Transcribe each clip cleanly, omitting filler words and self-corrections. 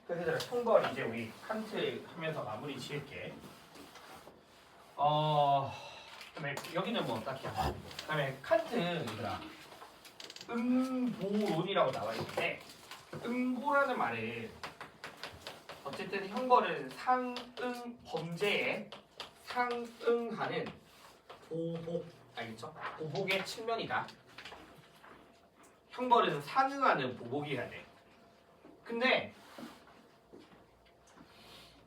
그래서 얘들아 형벌 이제 우리 칸트 하면서 마무리 지을게. 그다음에 여기는 뭐 딱히 안 하고. 그다음에 칸트 얘들아 음보론이라고 나와 있는데 음보라는 말은 어쨌든 형벌은 상응 범죄에 상응하는 보복 알겠죠? 보복의 측면이다. 형벌은 상응하는 보복이어야 돼. 근데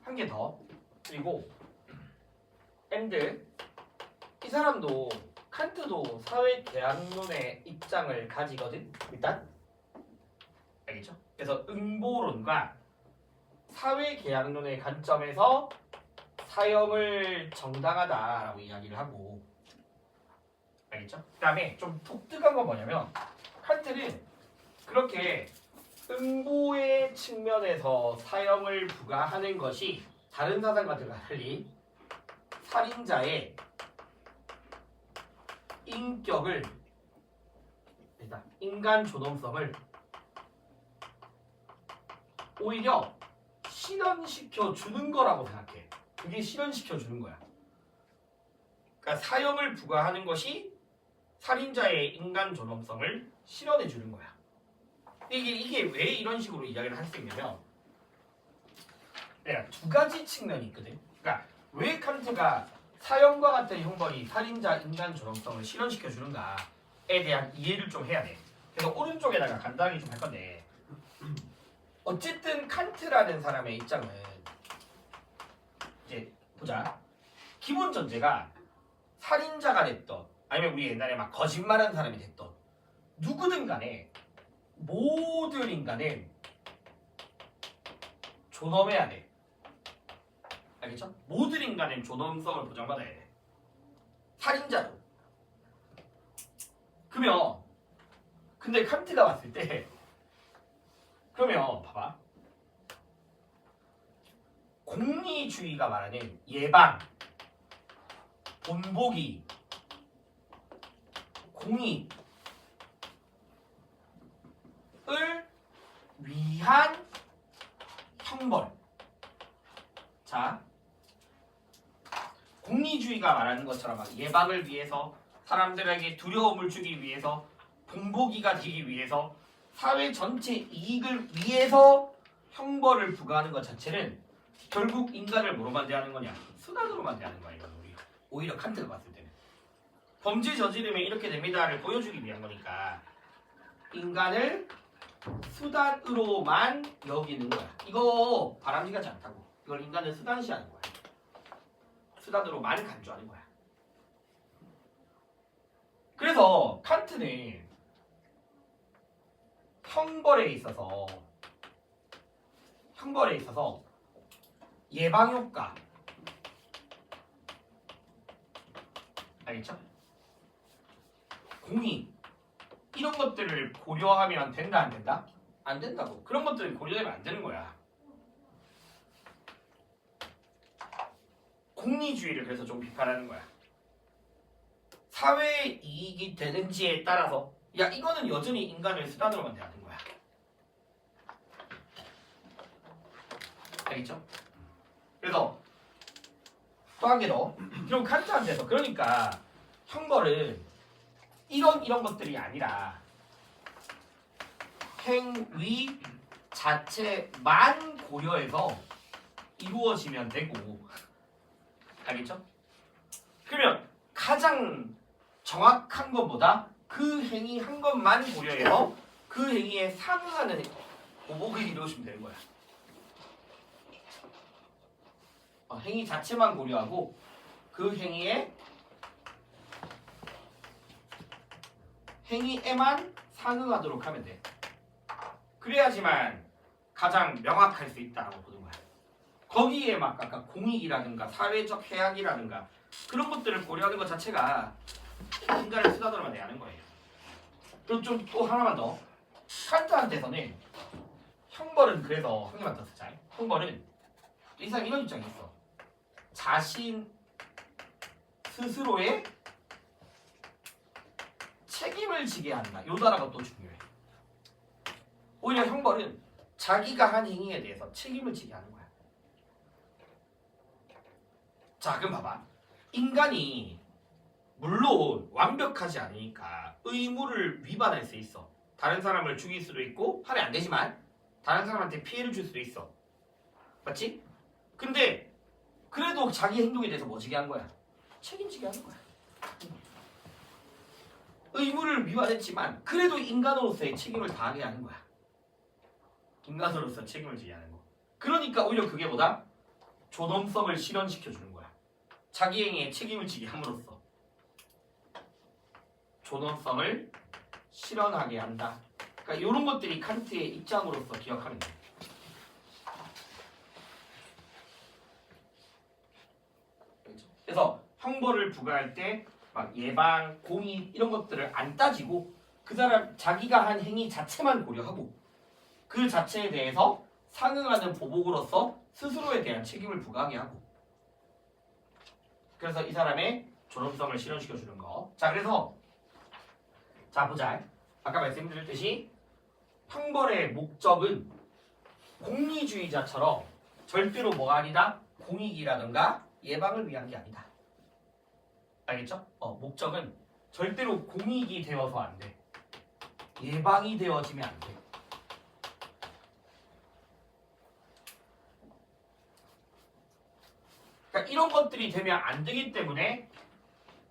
한 개 더. 그리고 앤드 이 사람도 칸트도 사회 계약론의 입장을 가지거든. 일단 알겠죠? 그래서 음보론과 사회 계약론의 관점에서 사형을 정당하다라고 이야기를 하고 알겠죠? 그다음에 좀 독특한 건 뭐냐면 칸트는 그렇게 음보의 측면에서 사형을 부과하는 것이 다른 사상가들과 달리 살인자의 인격을 일단 인간 존엄성을 오히려 실현시켜 주는 거라고 생각해. 그게 실현시켜 주는 거야. 그러니까 사형을 부과하는 것이 살인자의 인간 존엄성을 실현해 주는 거야. 이게 왜 이런 식으로 이야기를 할 수 있냐면 내가 두 가지 측면이 있거든. 그러니까 왜 칸트가 사형과 같은 형벌이 살인자 인간 존엄성을 실현시켜 주는가에 대한 이해를 좀 해야 돼. 그래서 오른쪽에다가 간단하게 좀 할 건데 어쨌든 칸트라는 사람의 입장은 이제 보자. 기본 전제가 살인자가 됐던 아니면 우리 옛날에 막 거짓말하는 사람이 됐던 누구든 간에 모든 인간은 존엄해야 돼. 알겠죠? 모든 인간은 존엄성을 보장받아야 돼. 살인자도. 그러면 근데 칸트가 봤을 때 그러면 봐봐. 공리주의가 말하는 예방, 본보기, 공익을 위한 형벌. 자, 공리주의가 말하는 것처럼 막 예방을 위해서 사람들에게 두려움을 주기 위해서 본보기가 되기 위해서 사회 전체 이익을 위해서 형벌을 부과하는 것 자체는 결국 인간을 뭐로만 대하는 거냐? 수단으로만 대하는 거야. 이건 오히려 칸트가 봤을 때는 범죄 저지르면 이렇게 됩니다를 보여주기 위한 거니까 인간을 수단으로만 여기는 거야. 이거 바람직하지 않다고. 이걸 인간을 수단시하는 거야. 수단으로만 간주하는 거야. 그래서 칸트는 형벌에 있어서 예방 효과 알겠죠? 공익 이런 것들을 고려하면 된다 안 된다? 안 된다고. 그런 것들을 고려하면 안 되는 거야. 공리주의를 그래서 좀 비판하는 거야. 사회 이익이 되는지에 따라서 야 이거는 여전히 인간을 수단으로만 대하는 거야. 알겠죠? 그래서 또 한 개 더. 그럼 칸트한테서 그러니까 형벌은 이런 것들이 아니라 행위 자체만 고려해서 이루어지면 되고 알겠죠? 그러면 가장 정확한 것보다 그 행위 한 것만 고려해서 그 행위에 상응하는 보복을 이루어주면 되는 거야. 행위 자체만 고려하고 그 행위에만 상응하도록 하면 돼. 그래야지만 가장 명확할 수 있다라고 보는 거야. 거기에 막 아까 공익이라든가 사회적 해악이라든가 그런 것들을 고려하는 것 자체가 인간을 수단으로만 대하는 거예요. 그리고 좀 또 하나만 더. 칸트한테서는 형벌은 그래서 한 개만 더 쓰자. 형벌은 이 사람 이런 입장이 있어. 자신 스스로의 책임을 지게 한다. 요 단어가 또 중요해. 오히려 형벌은 자기가 한 행위에 대해서 책임을 지게 하는 거야. 자, 그럼 봐봐. 인간이 물론 완벽하지 않으니까 의무를 위반할 수 있어. 다른 사람을 죽일 수도 있고 하면 안 되지만 다른 사람한테 피해를 줄 수도 있어. 맞지? 근데 그래도 자기 행동에 대해서 뭐지게 한 거야? 책임지게 하는 거야. 의무를 위반했지만 그래도 인간으로서의 책임을 다하게 하는 거야. 인간으로서 책임을 지게 하는 거. 그러니까 오히려 그게 뭐다? 존엄성을 실현시켜주는 거야. 자기 행위에 책임을 지게 함으로써 존엄성을 실현하게 한다. 그러니까 이런 것들이 칸트의 입장으로서 기억하면 돼. 그래서 형벌을 부과할 때 막 예방, 공익 이런 것들을 안 따지고 그 사람 자기가 한 행위 자체만 고려하고 그 자체에 대해서 상응하는 보복으로서 스스로에 대한 책임을 부과하게 하고 그래서 이 사람의 존엄성을 실현시켜주는 거. 자, 그래서 자 보자. 아까 말씀드렸듯이 형벌의 목적은 공리주의자처럼 절대로 뭐가 아니다? 공익이라든가 예방을 위한 게 아니다. 알겠죠? 목적은 절대로 공익이 되어서 안 돼. 예방이 되어지면 안 돼. 그러니까 이런 것들이 되면 안 되기 때문에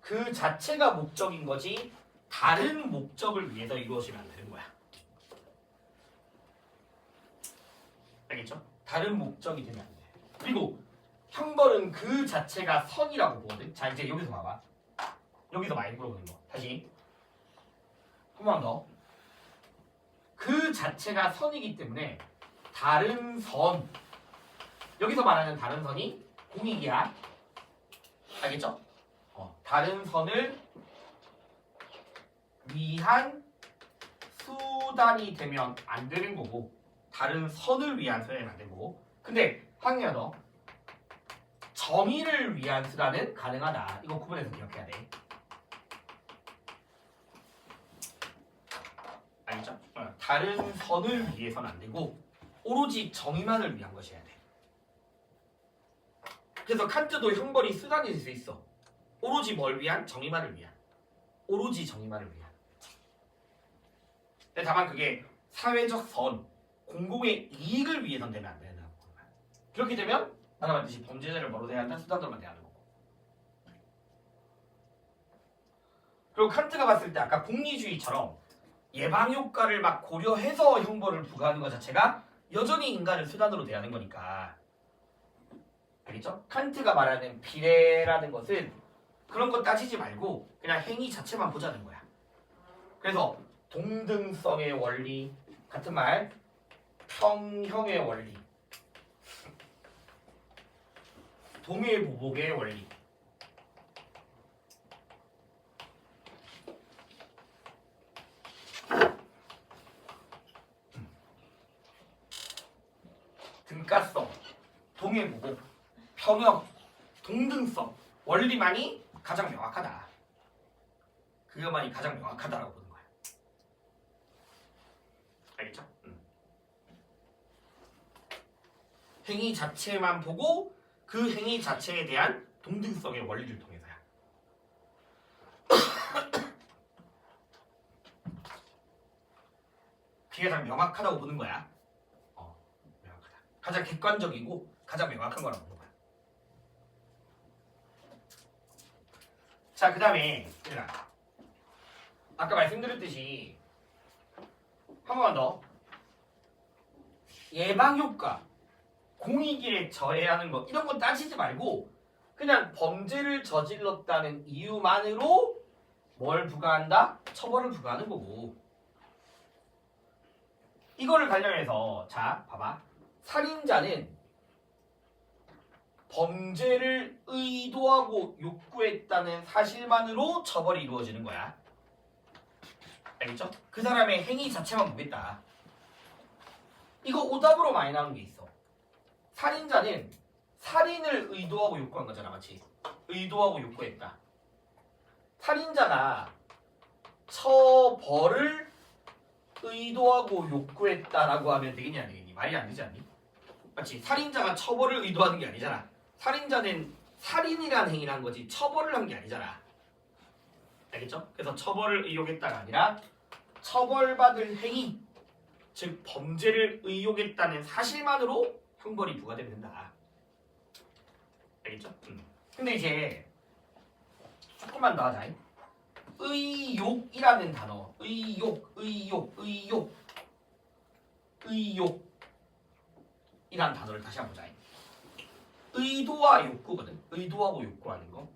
그 자체가 목적인 거지 다른 목적을 위해서 이루어지면 안 되는 거야. 알겠죠? 다른 목적이 되면 안 돼. 그리고 형벌은 그 자체가 선이라고 보거든. 자, 이제 여기서 봐봐. 여기서 많이 물어보는 거. 다시 한 번 더. 그 자체가 선이기 때문에 다른 선, 여기서 말하는 다른 선이 공익이야. 알겠죠? 다른 선을 위한 수단이 되면 안 되는 거고 다른 선을 위한 수단이 안 되는 거고 근데 한개가 더 정의를 위한 수단은 가능하다. 이거 구분해서 기억해야 돼. 알겠죠? 다른 선을 위해서는 안 되고 오로지 정의만을 위한 것이어야 돼. 그래서 칸트도 형벌이 수단이 될 수 있어. 오로지 뭘 위한? 정의만을 위한. 오로지 정의만을 위한. 근데 다만 그게 사회적 선, 공공의 이익을 위해서는 되면 안 된다고. 그렇게 되면 아까 말했듯이 범죄자를 뭐로 대한다? 수단으로만 대하는 거고. 그리고 칸트가 봤을 때 아까 공리주의처럼 예방 효과를 막 고려해서 형벌을 부과하는 것 자체가 여전히 인간을 수단으로 대하는 거니까. 알겠죠? 칸트가 말하는 비례라는 것은 그런 거 따지지 말고 그냥 행위 자체만 보자는 거야. 그래서 동등성의 원리 같은 말, 평형의 원리, 동해보복의 원리, 등가성, 동해보복, 평형, 동등성 원리만이 가장 명확하다. 그것만이 가장 명확하다라고 보는 거야. 알겠죠? 행위 자체만 보고 그 행위 자체에 대한 동등성의 원리를 통해서야. 그게 가장 명확하다고 보는 거야. 명확하다. 가장 객관적이고 가장 명확한 거라고 보는 거야. 자, 그 다음에 아까 말씀드렸듯이 한 번만 더 예방효과, 공익에 저해하는 거 이런 거 따지지 말고 그냥 범죄를 저질렀다는 이유만으로 뭘 부과한다? 처벌을 부과하는 거고. 이거를 관련해서 자 봐봐. 살인자는 범죄를 의도하고 욕구했다는 사실만으로 처벌이 이루어지는 거야. 알겠죠? 그 사람의 행위 자체만 보겠다. 이거 오답으로 많이 나오는 게 있어. 살인자는 살인을 의도하고 욕구한 거잖아, 맞지? 의도하고 욕구했다. 살인자가 처벌을 의도하고 욕구했다라고 하면 되겠니 안 되겠니? 말이 안 되지 않니? 맞지? 살인자가 처벌을 의도하는 게 아니잖아. 살인자는 살인이라는 행위를 한 거지 처벌을 한 게 아니잖아. 알겠죠? 그래서 처벌을 의욕했다가 아니라 처벌받을 행위, 즉 범죄를 의욕했다는 사실만으로 형벌이 부과되면 된다. 알겠죠? 근데 이제 조금만 더 하자. 의욕이라는 단어, 의욕이란 단어를 다시 한번 보자. 의도와 욕구거든. 의도하고 욕구하는 거.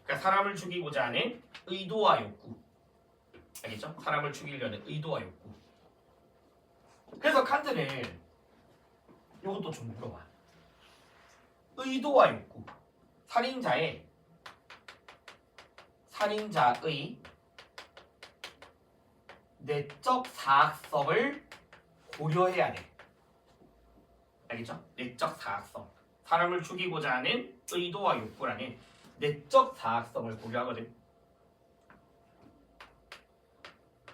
그러니까 사람을 죽이고자 하는 의도와 욕구. 알겠죠? 사람을 죽이려는 의도와 욕구. 그래서 칸트는 이것도 좀 물어봐. 의도와 욕구. 살인자의 내적 사악성을 고려해야 돼. 알겠죠? 내적 사악성. 사람을 죽이고자 하는 의도와 욕구라는 내적 사악성을 고려하거든.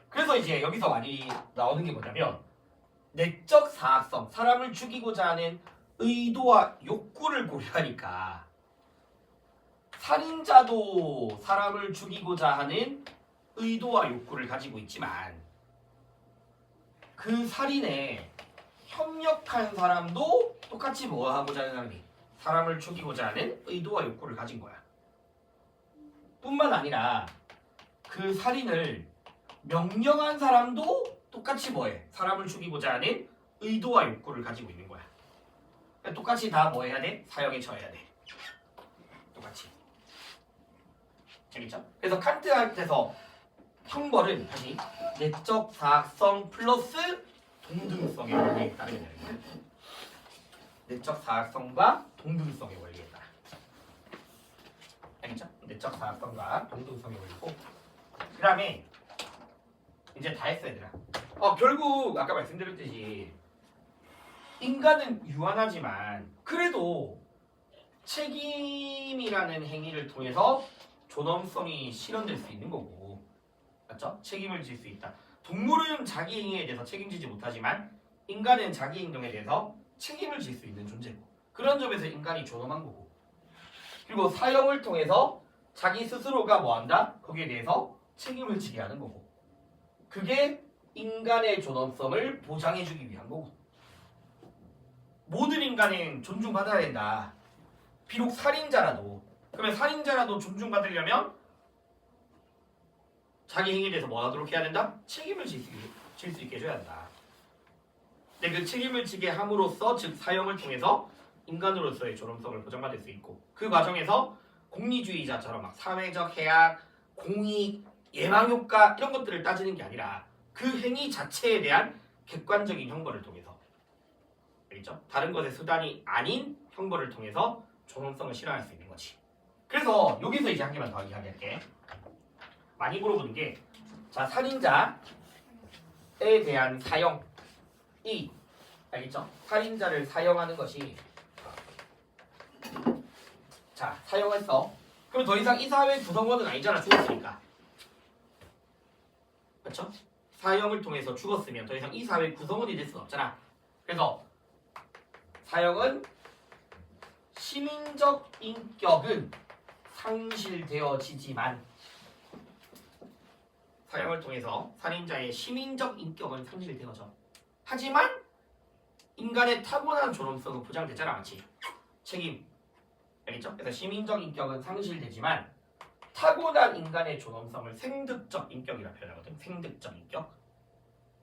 그래서 이제 여기서 많이 나오는 게 뭐냐면 내적 사악성, 사람을 죽이고자 하는 의도와 욕구를 고려하니까 살인자도 사람을 죽이고자 하는 의도와 욕구를 가지고 있지만 그 살인에 협력한 사람도 똑같이 뭐 하고자 하는 사람이 사람을 죽이고자 하는 의도와 욕구를 가진 거야. 뿐만 아니라 그 살인을 명령한 사람도 똑같이 뭐해? 사람을 죽이고자 하는 의도와 욕구를 가지고 있는 거야. 그러니까 똑같이 다 뭐 해야 돼? 사형에 처해야 돼. 똑같이. 재밌죠? 그래서 칸트한테서 형벌은 다시 내적 사악성 플러스 동등성의 원리에 따르게 되는 거예요. 내적 사악성과 동등성의 원리에 따라. 알겠죠? 내적 사악성과 동등성의 원리고 그 다음에 이제 다 했어 얘들아. 결국 아까 말씀드렸듯이 인간은 유한하지만 그래도 책임이라는 행위를 통해서 존엄성이 실현될 수 있는 거고, 맞죠? 책임을 질 수 있다. 동물은 자기 행위에 대해서 책임지지 못하지만 인간은 자기 행동에 대해서 책임을 질 수 있는 존재고, 그런 점에서 인간이 존엄한 거고, 그리고 사형을 통해서 자기 스스로가 뭐한다? 거기에 대해서 책임을 지게 하는 거고, 그게 인간의 존엄성을 보장해주기 위한 거고, 모든 인간은 존중받아야 된다. 비록 살인자라도. 그러면 살인자라도 존중받으려면 자기 행위에 대해서 뭐 하도록 해야 된다? 책임을 질 수 있게 해줘야 한다. 근데 그 책임을 지게 함으로써, 즉 사형을 통해서 인간으로서의 존엄성을 보장받을 수 있고, 그 과정에서 공리주의자처럼 막 사회적 해악, 공익, 예방효과 이런 것들을 따지는 게 아니라 그 행위 자체에 대한 객관적인 형벌을 통해서, 알겠죠? 다른 것의 수단이 아닌 형벌을 통해서 존엄성을 실현할 수 있는 거지. 그래서 여기서 이제 한 개만 더 이야기할게. 많이 물어보는 게, 자, 살인자에 대한 사형이, 알겠죠? 살인자를 사형하는 것이, 자, 사형했어. 그럼 더 이상 이 사회 구성원은 아니잖아, 죽었으니까. 그렇죠? 사형을 통해서 죽었으면 더 이상 이 사회 구성원이 될 수는 없잖아. 그래서 사형은 시민적 인격은 상실되어지지만, 사형을 통해서 살인자의 시민적 인격은 상실되어져. 하지만 인간의 타고난 존엄성은 보장되잖아, 마치 책임. 알겠죠? 그래서 시민적 인격은 상실되지만 타고난 인간의 존엄성을 생득적 인격이라 표현하거든. 생득적 인격.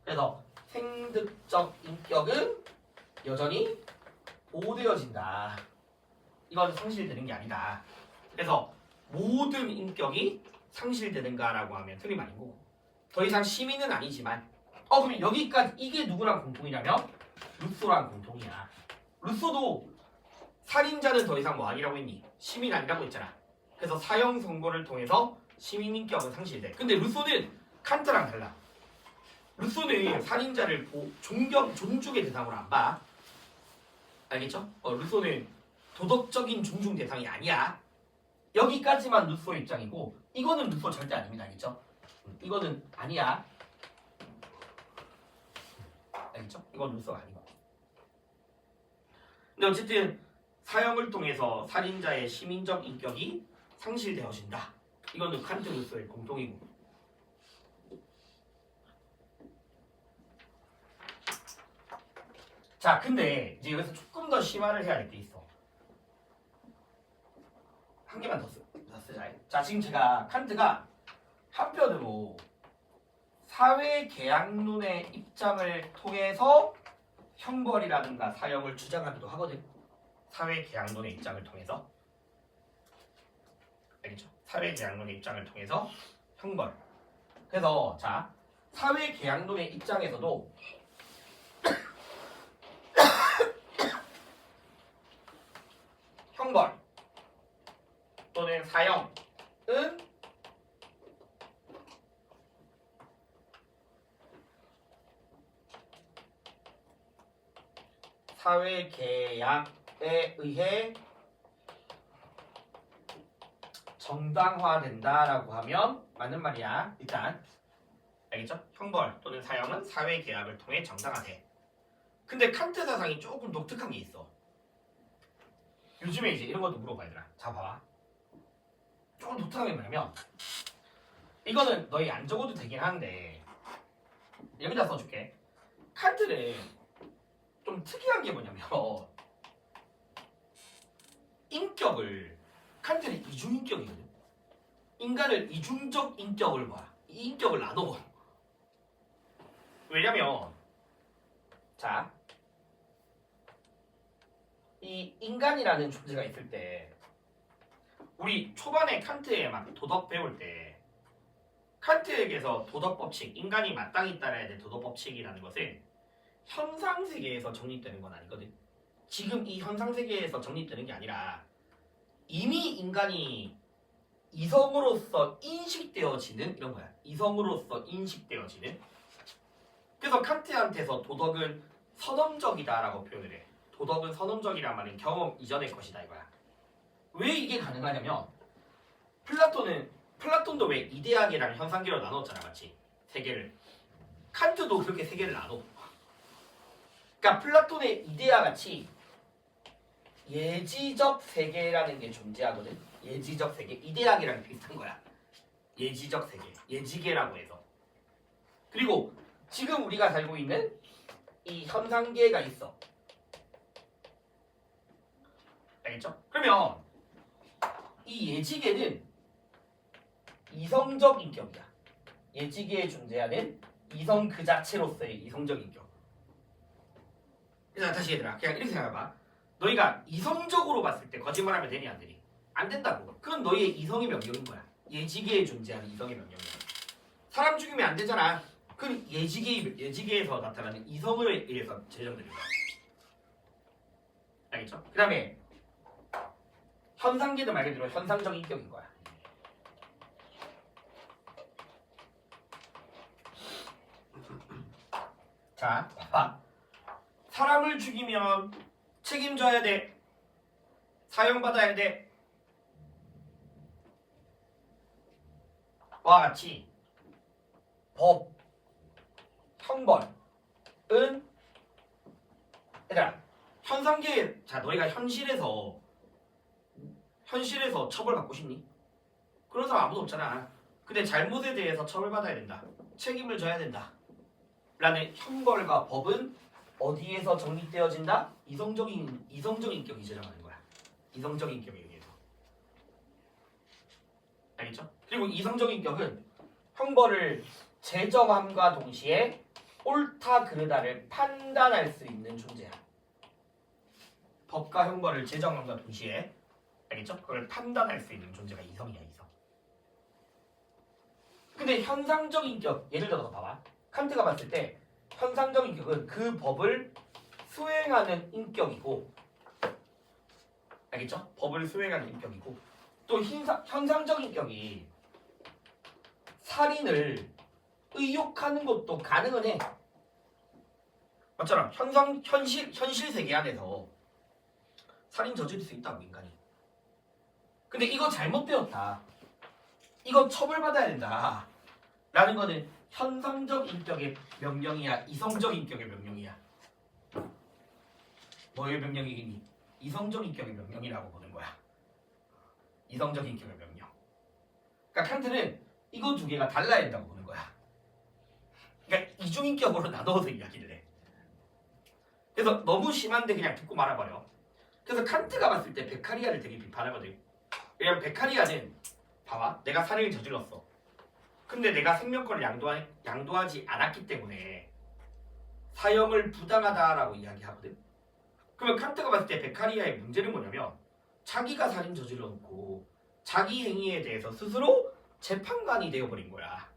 그래서 생득적 인격은 여전히 보호되어진다. 이건 상실되는 게 아니다. 그래서 모든 인격이 상실되는가라고 하면 틀림 아니고, 더 이상 시민은 아니지만, 그럼 여기까지 이게 누구랑 공통이냐면 루소랑 공통이야. 루소도 살인자는 더 이상 뭐 아니라고 했니? 시민 아니라고 했잖아. 그래서 사형 선고를 통해서 시민 인격은 상실돼. 근데 루소는 칸트랑 달라. 루소는 살인자를 존중의 대상으로 안 봐. 알겠죠? 루소는 도덕적인 존중 대상이 아니야. 여기까지만 루소 입장이고, 이거는 루소 절대 아닙니다. 알겠죠? 이거는 아니야. 알겠죠? 이건 루소가 아니고. 근데 어쨌든 사형을 통해서 살인자의 시민적 인격이 상실되어진다. 이거는 칸트 루소의 공통이고. 자, 근데 이제 여기서 조금 더 심화를 해야 될 게 있어. 한 개만 더 쓰자. 자, 지금 제가 칸트가 한편으로 사회계약론의 입장을 통해서 형벌이라든가 사형을 주장하기도 하거든. 사회계약론의 입장을 통해서. 알겠죠? 사회계약론의 입장을 통해서 형벌. 그래서 자, 사회계약론의 입장에서도 형벌 또는 사형은 사회계약에 의해 정당화된다라고 하면 맞는 말이야. 일단 알겠죠? 형벌 또는 사형은 사회계약을 통해 정당화돼. 근데 칸트 사상이 조금 독특한 게 있어. 요즘에 이제 이런 것도 물어봐 얘들아. 자 봐봐. 조금 독특한 게 뭐냐면 이거는 너희 안 적어도 되긴 하는데 여기다 써줄게. 칸트는 좀 특이한 게 뭐냐면 인격을 칸트는 이중인격이거든. 인간을 이중적 인격을 봐. 이 인격을 나눠. 왜냐면 자, 이 인간이라는 존재가 있을 때 우리 초반에 칸트의 막 도덕 배울 때 칸트에게서 도덕 법칙, 인간이 마땅히 따라야 될 도덕 법칙이라는 것은 현상 세계에서 정립되는 건 아니거든. 지금 이 현상 세계에서 정립되는 게 아니라 이미 인간이 이성으로서 인식되어지는 이런 거야. 이성으로서 인식되어지는. 그래서 칸트한테서 도덕은 선언적이다라고 표현을 해. 도덕은 선언적이란 말은 경험 이전의 것이다 이거야. 왜 이게 가능하냐면 플라톤도 왜 이데아계랑 현상계로 나눴잖아, 맞지? 세계를. 칸트도 그렇게 세계를 나눠. 그러니까 플라톤의 이데아 같이 예지적 세계라는 게 존재하거든. 예지적 세계. 이데아계랑 비슷한 거야. 예지적 세계. 예지계라고 해서. 그리고 지금 우리가 살고 있는 이 현상계가 있어. 알겠죠? 그러면 이 예지계는 이성적 인격이야. 예지계에 존재하는 이성 그 자체로서의 이성적 인격. 그래서 다시 얘들아 그냥 이렇게 생각해봐. 너희가 이성적으로 봤을 때 거짓말하면 되니 안 되니? 안 된다고. 그건 너희의 이성의 명령인 거야. 예지계에 존재하는 이성의 명령이야. 사람 죽이면 안 되잖아. 그건 예지계에서 나타나는 이성을 의해서 제정되는 거야. 알겠죠? 그 다음에 현상계도 말 그대로 현상적 인격인 거야. 자, 봐봐. 사람을 죽이면 책임져야 돼. 사형받아야 돼. 와 같이 법, 형벌은 얘들아 현상계. 자, 너희가 현실에서 처벌받고 싶니? 그런 사람 아무도 없잖아. 근데 잘못에 대해서 처벌받아야 된다. 책임을 져야 된다. 라는 형벌과 법은 어디에서 정립되어진다? 이성적 인격이 제정하는 거야. 이성적 인격에 의해서. 알겠죠? 그리고 이성적 인격은 형벌을 제정함과 동시에 옳다 그르다를 판단할 수 있는 존재야. 법과 형벌을 제정함과 동시에 알겠죠? 그걸 판단할 수 있는 존재가 이성이야, 이성. 근데 현상적 인격, 예를 들어서 봐봐. 칸트가 봤을 때 현상적 인격은 그 법을 수행하는 인격이고, 알겠죠? 법을 수행하는 인격이고, 또 현상적 인격이 살인을 의욕하는 것도 가능은 해. 맞잖아. 현실 세계 안에서 살인 저지를 수 있다고, 인간이. 근데 이거 잘못 배웠다. 이거 처벌받아야 된다. 라는 거는 현상적 인격의 명령이야, 이성적 인격의 명령이야? 뭐의 명령이니? 이성적 인격의 명령이라고 보는 거야. 이성적 인격의 명령. 그러니까 칸트는 이거 두 개가 달라야 된다고 보는 거야. 그러니까 이중인격으로 나눠서 이야기를 해. 그래서 너무 심한데 그냥 듣고 말아버려. 그래서 칸트가 봤을 때 베카리아를 되게 비판하거든. 왜냐면 베카리아는 봐봐, 내가 살인을 저질렀어. 근데 내가 생명권을 양도하지 않았기 때문에 사형을 부당하다라고 이야기하거든. 그러면 칸트가 봤을 때 베카리아의 문제는 뭐냐면 자기가 살인 저질러 놓고 자기 행위에 대해서 스스로 재판관이 되어버린 거야.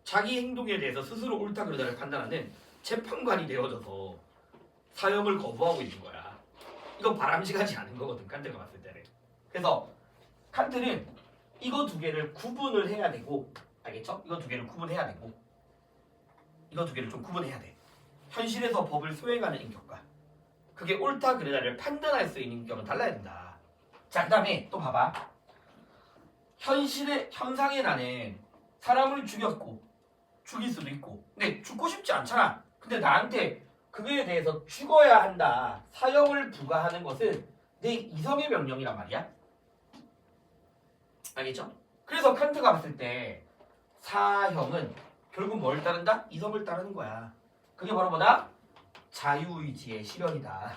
자기 행동에 대해서 스스로 옳다 그르다를 판단하는 재판관이 되어져서 사형을 거부하고 있는 거야. 이건 바람직하지 않은 거거든, 칸트가 봤을 때는. 그래서 칸트는 이거 두 개를 구분을 해야 되고, 알겠죠? 이거 두 개를 구분해야 되고, 이거 두 개를 좀 구분해야 돼. 현실에서 법을 수행하는 인격과 그게 옳다 그르다를 판단할 수 있는 인격은 달라야 된다. 자, 그 다음에 또 봐봐. 현상에 나는 사람을 죽였고 죽일 수도 있고, 근데 죽고 싶지 않잖아. 근데 나한테 그거에 대해서 죽어야 한다, 사형을 부과하는 것은 내 이성의 명령이란 말이야. 알겠죠? 그래서 칸트가 봤을 때 사형은 결국 뭘 따른다? 이성을 따르는 거야. 그게 바로 뭐다? 자유의지의 실현이다.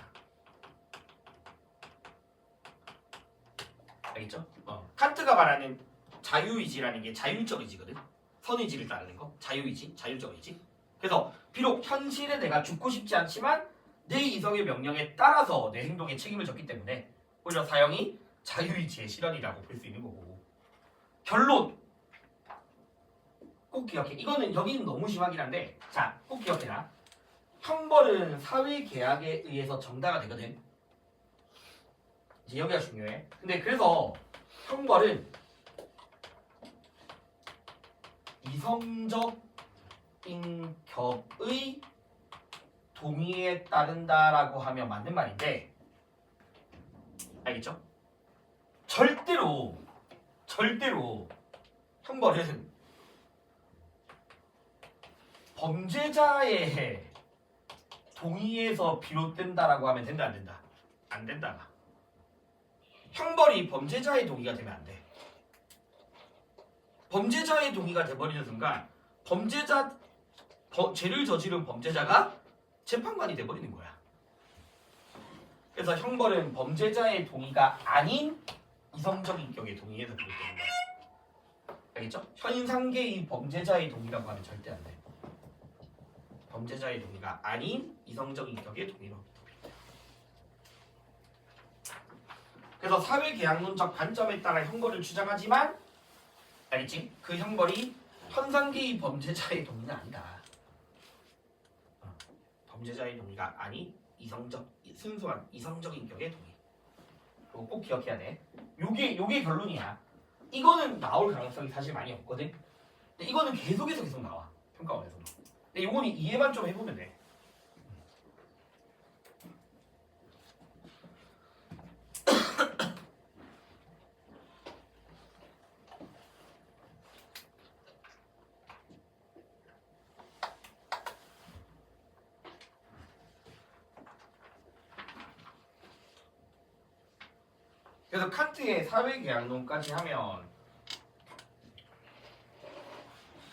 알겠죠? 칸트가 말하는 자유의지라는 게 자율적 의지거든. 선의지를 따르는 거. 자유의지, 자율적 의지. 그래서 비록 현실에 내가 죽고 싶지 않지만 내 이성의 명령에 따라서 내 행동에 책임을 졌기 때문에 오히려 사형이 자유의지의 실현이라고 볼 수 있는 거고. 결론! 꼭 기억해. 이거는 여기는 너무 심하긴 한데, 자, 꼭 기억해라. 형벌은 사회계약에 의해서 정당화 되거든. 이제 여기가 중요해. 근데 그래서 형벌은 이성적 인격의 동의에 따른다라고 하면 맞는 말인데, 알겠죠? 절대로 형벌은 범죄자의 동의에서 비롯된다라고 하면 된다, 안 된다? 안 된다. 형벌이 범죄자의 동의가 되면 안 돼. 범죄자의 동의가 돼버리는 순간 죄를 저지른 범죄자가 재판관이 돼버리는 거야. 그래서 형벌은 범죄자의 동의가 아닌 이성적 인격의 동의에서 비롯되는 거야. 알겠죠? 현상계의 범죄자의 동의라고 하면 절대 안 돼. 범죄자의 동의가 아닌 이성적 인격의 동의로 비롯돼요. 그래서 사회계약론적 관점에 따라 형벌을 주장하지만, 알겠지? 그 형벌이 현상계의 범죄자의 동의는 아니다. 범죄자의 동의가 아닌 순수한 이성적 인격의 동의. 그거 꼭 기억해야 돼. 요게 결론이야. 이거는 나올 가능성이 사실 많이 없거든. 근데 이거는 계속 나와, 평가원에서는. 근데 요거는 이해만 좀 해보면 돼. 그래서 칸트의 사회계약론까지 하면,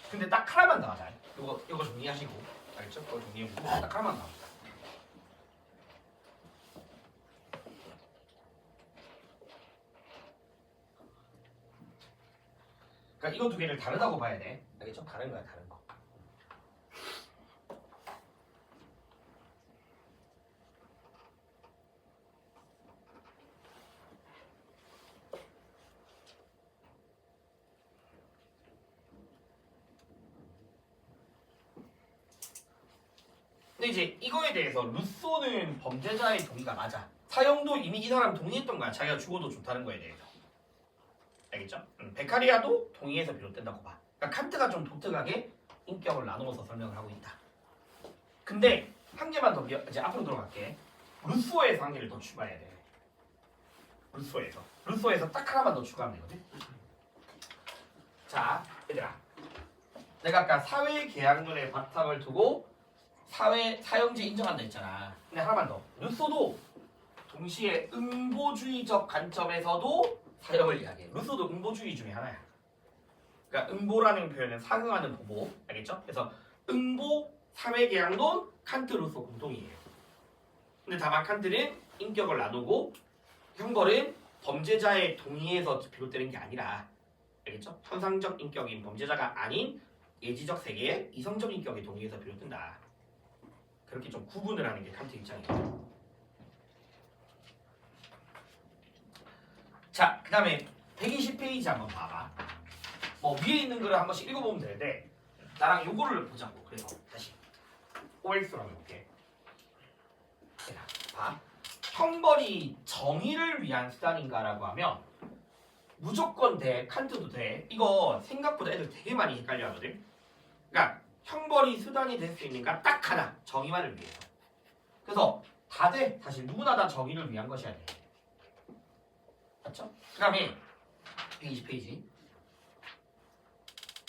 근데 딱 하나만 나와요. 이거 정리하시고, 알겠죠? 그거 정리해보고 딱 하나만 나옵니다. 그러니까 이거 두 개를 다르다고 봐야 돼. 알겠죠? 다른 거야, 다른 거. 근데 이제 이거에 대해서 루소는 범죄자의 동의가 맞아. 사형도 이미 이 사람 동의했던 거야. 자기가 죽어도 좋다는 거에 대해서. 알겠죠? 베카리아도 동의해서 비롯된다고 봐. 그러니까 칸트가 좀 독특하게 인격을 나누어서 설명을 하고 있다. 근데 한 개만 더 이제 앞으로 들어갈게. 루소에서 한 개를 더 추가해야 돼. 루소에서 딱 하나만 더 추가하면 되거든. 자, 얘들아. 내가 아까 사회계약론에 바탕을 두고 사형제 인정한다 했잖아. 근데 하나만 더. 루소도 동시에 응보주의적 관점에서도 사형을 이야기해. 루소도 응보주의 중에 하나야. 그러니까 응보라는 표현은 상응하는 보보, 알겠죠? 그래서 응보, 사회계약론, 칸트, 루소 공통이에요. 근데 다만 칸트는 인격을 나누고 형벌은 범죄자의 동의에서 비롯되는 게 아니라, 알겠죠? 현상적 인격인 범죄자가 아닌 예지적 세계의 이성적 인격의 동의에서 비롯된다. 그렇게 좀 구분을 하는 게 칸트 입장이에요. 자, 그 다음에 120페이지 한번 봐봐. 뭐 위에 있는 거를 한 번씩 읽어보면 되는데 나랑 요거를 보자고. 그래서 다시 OX로 한번 해볼게. 자, 봐. 형벌이 정의를 위한 수단인가라고 하면 무조건 돼. 칸트도 돼. 이거 생각보다 애들 되게 많이 헷갈려 하거든. 그러니까 형벌이 수단이 될 수 있는가 딱 하나. 정의만을 위해서. 그래서 다 돼. 사실 누구나 다 정의를 위한 것이야 돼. 맞죠? 그 다음에 120페이지.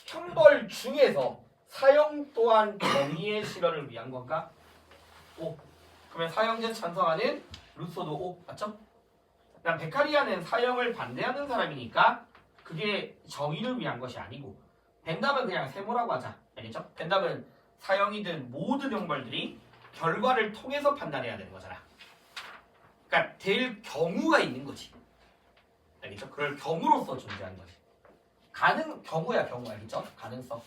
형벌 중에서 사형 또한 정의의 실현을 위한 건가? 오. 그러면 사형제 찬성하는 루소도 오. 맞죠? 그다음 베카리아는 사형을 반대하는 사람이니까 그게 정의를 위한 것이 아니고 벤담은 그냥 세모라고 하자. 알겠죠? 벤담은 사형이든 모든 형벌들이 결과를 통해서 판단해야 되는 거잖아. 그러니까 될 경우가 있는 거지. 알겠죠? 그럴 경우로서 존재하는 거지. 경우야 경우. 알겠죠? 가능성.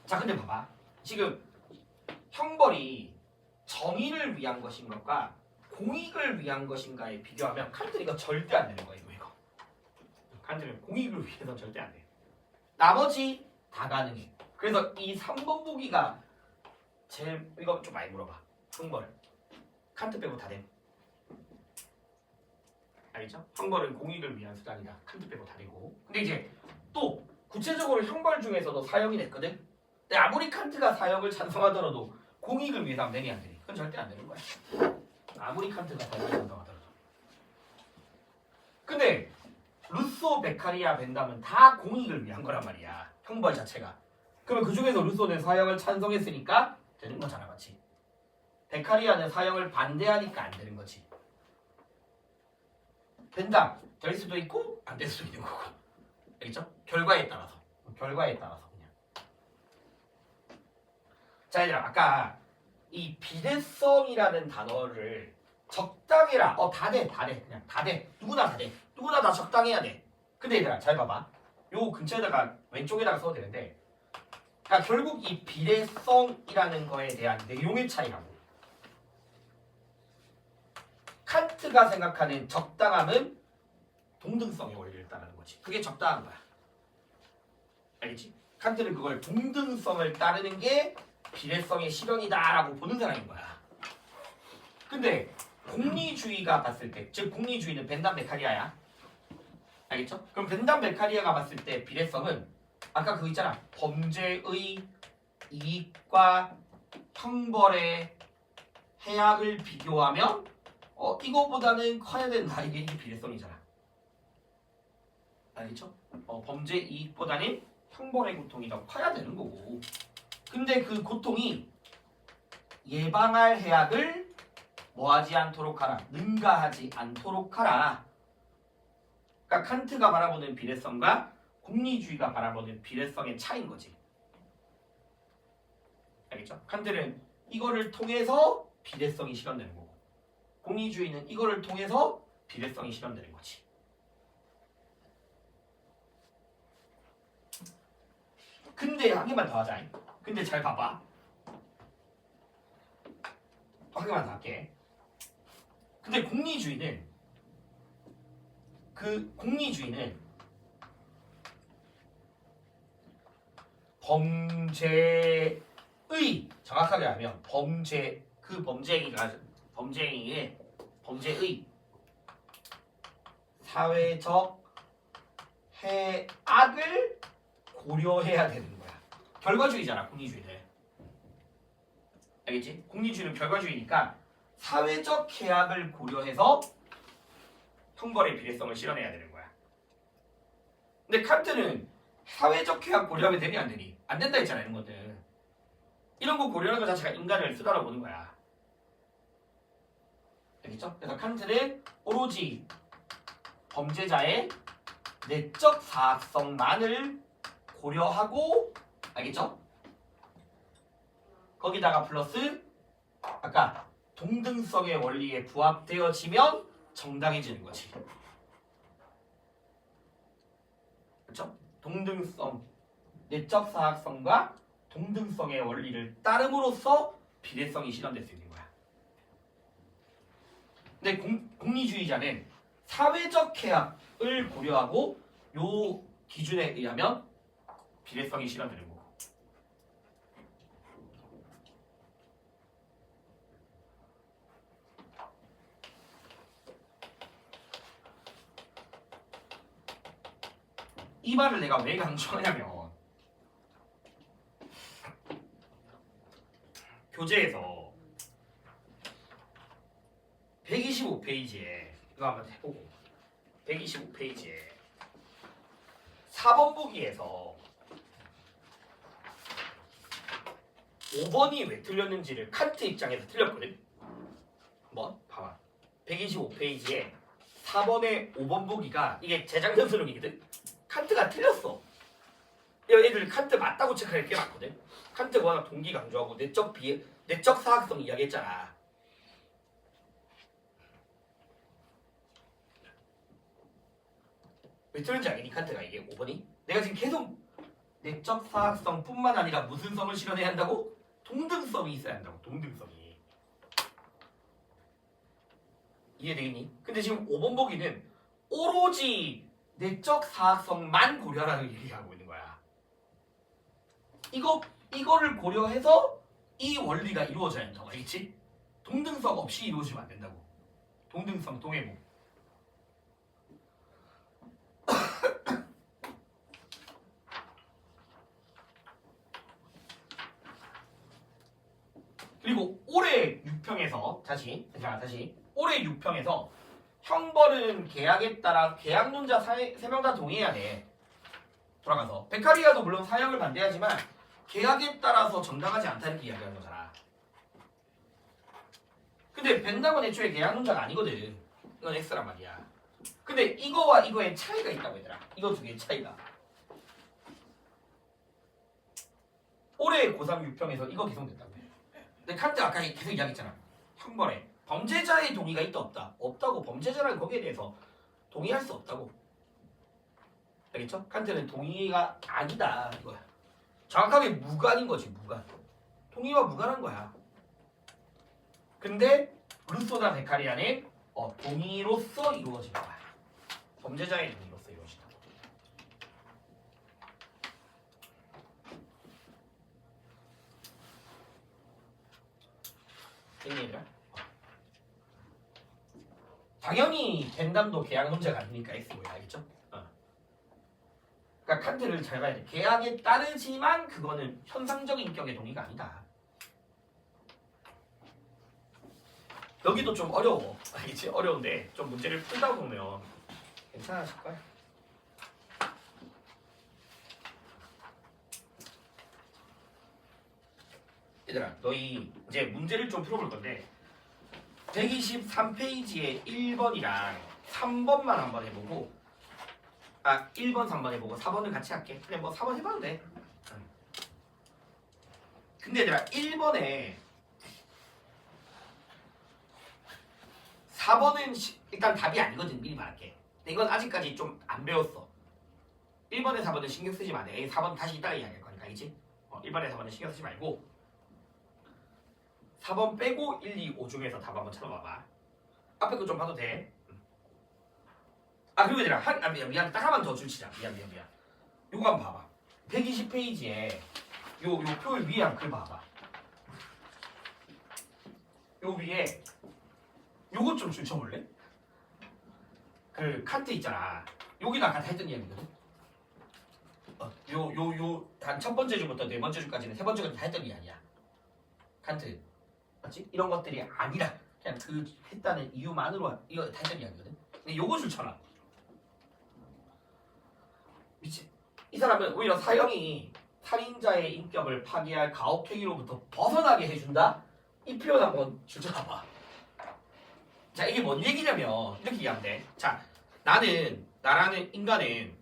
자, 근데 봐봐. 지금 형벌이 정의를 위한 것인 것과 공익을 위한 것인가에 비교하면 칸트는 이거 절대 안 되는 거예요. 이거. 칸트는 공익을 위해서는 절대 안 돼. 나머지 다 가능해. 그래서 이 3번 보기가 제일 이거 좀 많이 물어봐. 형벌. 칸트 빼고 다 돼. 알겠죠? 형벌은 공익을 위한 수단이다. 칸트 빼고 다 되고. 근데 이제 또 구체적으로 형벌 중에서도 사형이 됐거든. 근데 아무리 칸트가 사형을 찬성하더라도 공익을 위해서 하면 되니 안 되니? 그건 절대 안 되는 거야. 아무리 칸트가 사형을 찬성하더라도. 근데 루소, 베카리아, 벤담은 다 공익을 위한 거란 말이야. 형벌 자체가. 그러면 그 중에서 루소는 사형을 찬성했으니까 되는 거잖아, 맞지? 베카리아는 사형을 반대하니까 안 되는 거지. 벤담 될 수도 있고 안 될 수도 있는 거고. 알겠죠? 결과에 따라서. 결과에 따라서 그냥. 자, 얘들아, 아까 이 비대성이라는 단어를 적당해라. 다 돼, 다 돼. 그냥 다 돼. 누구나 다 돼. 누구나 다 적당해야 돼. 근데 얘들아, 잘 봐봐. 요 근처에다가 왼쪽에다가 써도 되는데, 그러니까 결국 이 비대성이라는 거에 대한 내용의 차이라고. 칸트가 생각하는 적당함은 동등성의 원리를 따르는 거지. 그게 적당한 거야. 알겠지? 칸트는 그걸 동등성을 따르는 게 비례성의 실현이다라고 보는 사람인 거야. 근데 공리주의가 봤을 때, 즉 공리주의는 벤담 베카리아야. 알겠죠? 그럼 벤담 베카리아가 봤을 때 비례성은 아까 그거 있잖아. 범죄의 이익과 형벌의 해악을 비교하면 이거보다는 커야 된다. 이게 비례성이잖아. 알겠죠? 범죄 이익보다는 형벌의 고통이 더 커야 되는 거고. 근데 그 고통이 예방할 해악을 뭐하지 않도록 하라. 능가하지 않도록 하라. 그러니까 칸트가 바라보는 비례성과 공리주의가 바라보는 비례성의 차이인 거지. 알겠죠? 칸트는 이거를 통해서 비례성이 실현되는 거고, 공리주의는 이거를 통해서 비례성이 실현되는 거지. 근데 한 개만 더 하자. 근데 잘 봐봐. 한 개만 더 할게. 근데 공리주의는 범죄의, 정확하게 하면 범죄의 사회적 해악을 고려해야 되는 거야. 결과주의잖아, 공리주의는. 알겠지? 공리주의는 결과주의니까 사회적 해악을 고려해서 형벌의 비례성을 실현해야 되는 거야. 근데 칸트는 사회적 계약 고려하면 되니 안 되니? 안 된다 했잖아 이런 것들. 이런 거 고려하는 것 자체가 인간을 쓰다라고 보는 거야. 알겠죠? 그래서 칸트는 오로지 범죄자의 내적 사악성만을 고려하고, 알겠죠? 거기다가 플러스 아까 동등성의 원리에 부합되어지면 정당해지는 거지. 그렇죠? 동등성, 내적 사악성과 동등성의 원리를 따름으로써 비례성이 실현될 수 있는 거야. 근데 공리주의자는 사회적 해악을 고려하고 요 기준에 의하면 비례성이 실현되는 거고. 이 말을 내가 왜 강조하냐면 교재에서 125페이지에 이거 한번 해보고 125페이지에 4번 보기에서 5번이 왜 틀렸는지를 칸트 입장에서 틀렸거든. 한번 봐봐. 125페이지에 4번의 5번 보기가 이게 재작년 수능이거든. 칸트가 틀렸어. 얘들 칸트 맞다고 체크할 게 많거든. 칸트가 워낙 동기 강조하고 내적 사악성 이야기했잖아. 왜 틀린지 알겠니? 칸트가 이게 5번이? 내가 지금 계속 내적 사악성뿐만 아니라 무슨 성을 실현해야 한다고? 동등성이 있어야 한다고. 동등성이. 이해되겠니? 근데 지금 5번 보기는 오로지 내적 사악성만 고려하라는 얘기하고 있는 거야. 이거를 고려해서 이 원리가 이루어져야 한다고. 알겠지? 동등성 없이 이루어지면 안 된다고. 동등성 동해부. 그리고 올해 6평에서 다시 올해 6평에서 형벌은 계약에 따라 계약론자 3명 다 동의해야 돼. 돌아가서 베카리아도 물론 사형을 반대하지만 계약에 따라서 정당하지 않다 이렇게 이야기하는 거잖아. 근데 벤담은 애초에 계약론자가 아니거든. 이건 X란 말이야. 근데 이거와 이거의 차이가 있다고 얘들아. 이거 두 개의 차이가. 올해 고3 6평에서 이거 개정됐다고 해. 근데 칸트 아까 계속 이야기했잖아. 형벌에 범죄자의 동의가 있다 없다? 없다고. 범죄자라는 거기에 대해서 동의할 수 없다고. 알겠죠? 칸트는 동의가 아니다 이거야. 정확하게 무관인 거지. 무관. 동의와 무관한 거야. 근데 루소나 베카리아는 동의로서 이루어지는 거야. 범죄자의 동의로서 이루어진다. 얘들아. 당연히 벤담도 계약 문제가 아니니까 X고요. 알겠죠? 그러니까 칸트를 잘 봐야 돼. 계약에 따르지만 그거는 현상적인 인격의 동의가 아니다. 여기도 좀 어려워. 알겠지? 어려운데 좀 문제를 풀다 보면 괜찮아질 거야. 얘들아, 너희 이제 문제를 좀 풀어볼 건데 123페이지에 1번이랑 3번만 한번 해보고 1번, 3번 해보고 4번을 같이 할게. 그냥 뭐 4번 해봐도 돼. 근데 얘들아 1번에 4번은 일단 답이 아니거든. 미리 말할게. 근데 이건 아직까지 좀 안 배웠어. 1번에 4번은 신경 쓰지 마. 4번 다시 이따가 이야기할 거니까. 알겠지? 1번에 4번은 신경 쓰지 말고 4번 빼고 1, 2, 5 중에서 답 한번 찾아봐봐. 앞에 거 좀 봐도 돼. 그리고 얘들아 미안 딱 한번 더 줄치자. 미안 요거 한번 봐봐. 120페이지에 요 표를 위에 한번 글 봐봐. 요 위에 요것 좀 줄쳐볼래? 그 칸트 있잖아. 여기가 아까 했던 이야기거든. 단 첫 번째 주부터 네 번째 주까지는 세 번째까지 다 했던 게 아니야. 칸트 맞지? 이런 것들이 아니라 그냥 그 했다는 이유만으로 이거 다 했던 이야기거든. 근데 요거 줄쳐놔. 미친. 이 사람은 오히려 사형이 살인자의 인격을 파괴할 가혹행위로부터 벗어나게 해준다? 이 표현 한번 주저봐. 자, 이게 뭔 얘기냐면 이렇게 얘기하면 돼. 자, 나라는 인간은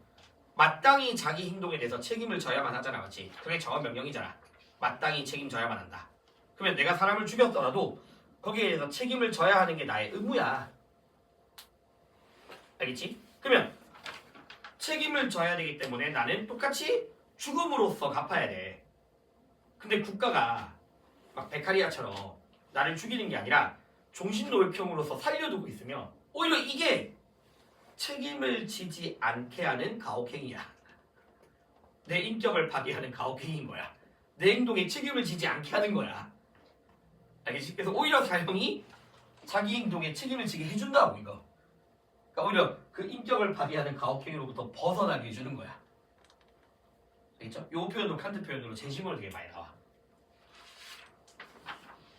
마땅히 자기 행동에 대해서 책임을 져야만 하잖아, 맞지? 그게 정한 명령이잖아. 마땅히 책임져야만 한다. 그러면 내가 사람을 죽였더라도 거기에 대해서 책임을 져야 하는 게 나의 의무야. 알겠지? 그러면 책임을 져야 되기 때문에 나는 똑같이 죽음으로써 갚아야 돼. 근데 국가가 막 베카리아처럼 나를 죽이는 게 아니라 종신노역형으로서 살려두고 있으면 오히려 이게 책임을 지지 않게 하는 가혹행위야. 내 인격을 파괴하는 가혹행위인 거야. 내 행동에 책임을 지지 않게 하는 거야. 알겠지? 그래서 오히려 사형이 자기 행동에 책임을 지게 해준다고 이거. 그러니까 오히려 그 인격을 파괴하는 가혹행위로부터 벗어나게 해주는 거야. 알겠죠? 이 표현도 칸트 표현으로 재심으로 되게 많이 나와.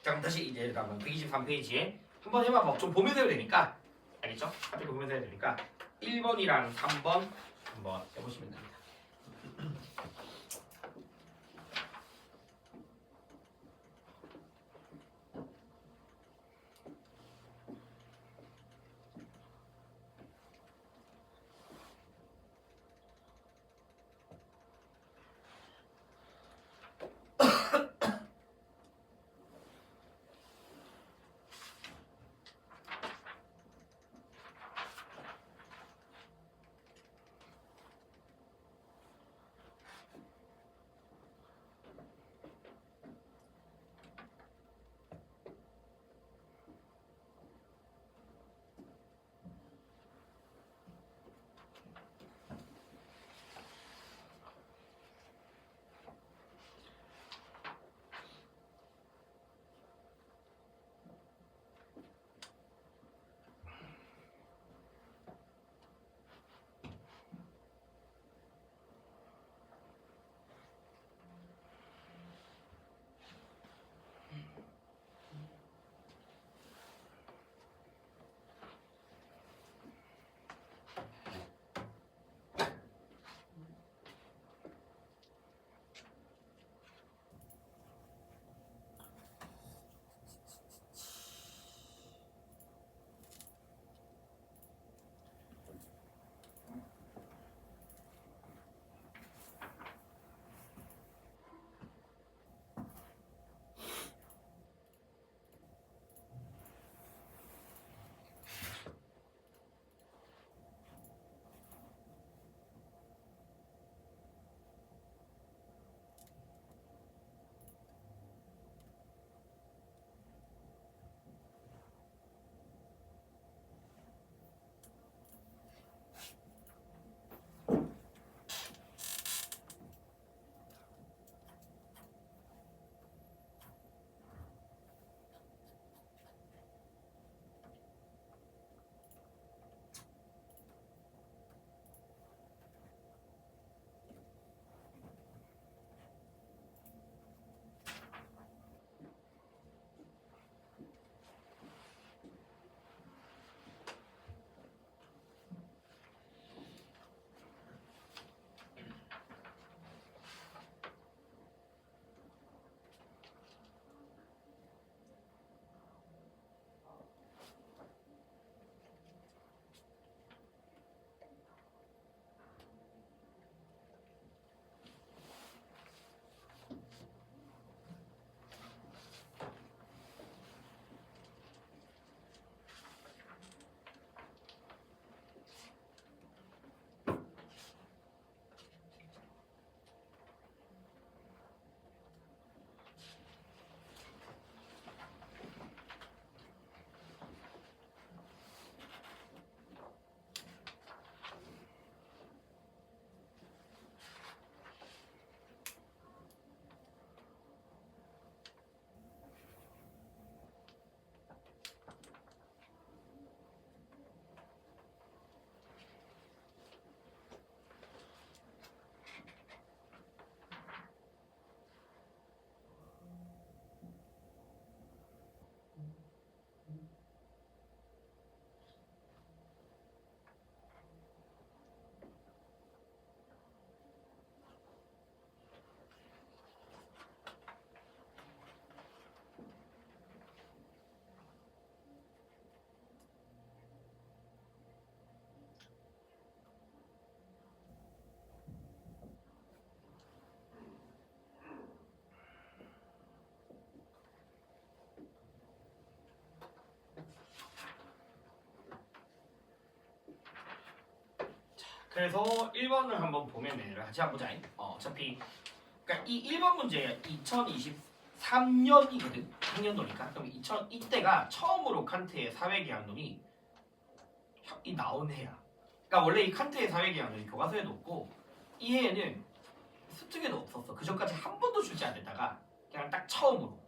자, 그럼 다시 이제 123페이지에 한번 해봐. 좀 보면서 해야 되니까. 알겠죠? 앞에 보면서 해야 되니까 1번이랑 3번 한번 해보시면 됩니다. 그래서 1번을 한번 보면 얘들아 같이 한번 보자. 어차피 그러니까 이 1번 문제 2023년이거든. 학년도니까. 그럼 이때가 처음으로 칸트의 사회계약론이 나온 해야. 그러니까 원래 이 칸트의 사회계약론이 교과서에도 없고 이 해에는 수특에도 없었어. 그 전까지 한 번도 출제 안 됐다가 그냥 딱 처음으로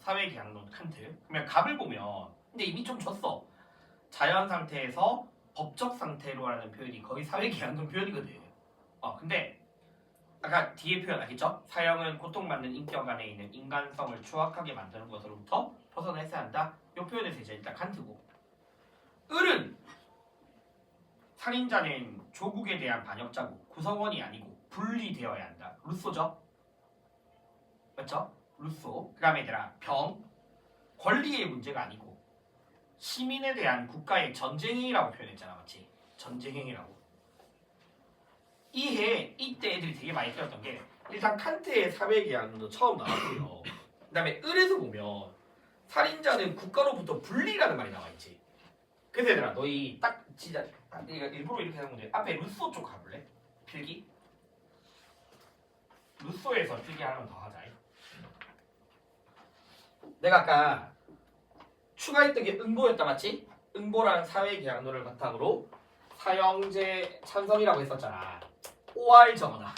사회계약론 칸트. 그러면 갑을 보면 근데 이미 좀 줬어. 자연 상태에서 법적 상태로라는 표현이 거의 사회계약론 표현이거든. 근데 아까 뒤에 표현 알겠죠? 사형은 고통받는 인격 안에 있는 인간성을 추악하게 만드는 것으로부터 벗어나야 한다. 이 표현에서 이제 일단 칸트고. 을은 살인자는 조국에 대한 반역자고 구성원이 아니고 분리되어야 한다. 루소죠? 맞죠? 루소. 그 다음에 얘들아 병. 권리의 문제가 아니고 시민에 대한 국가의 전쟁행위라고 표현했잖아. 맞지? 전쟁행위라고. 이때 애들이 되게 많이 틀렸던 게 일단 칸트의 사회계약론도 처음 나왔고요. 그 다음에 을에서 보면 살인자는 국가로부터 분리라는 말이 나와있지. 그래서 얘들아 너희 딱 진짜 내가 일부러 이렇게 하는 건데 앞에 루소 쪽 가볼래? 필기? 루소에서 필기 하나만 더 하자. 내가 아까 추가했던 게 응보였다 맞지? 응보란 사회계약론을 바탕으로 사형제 찬성이라고 했었잖아. OR 정어다.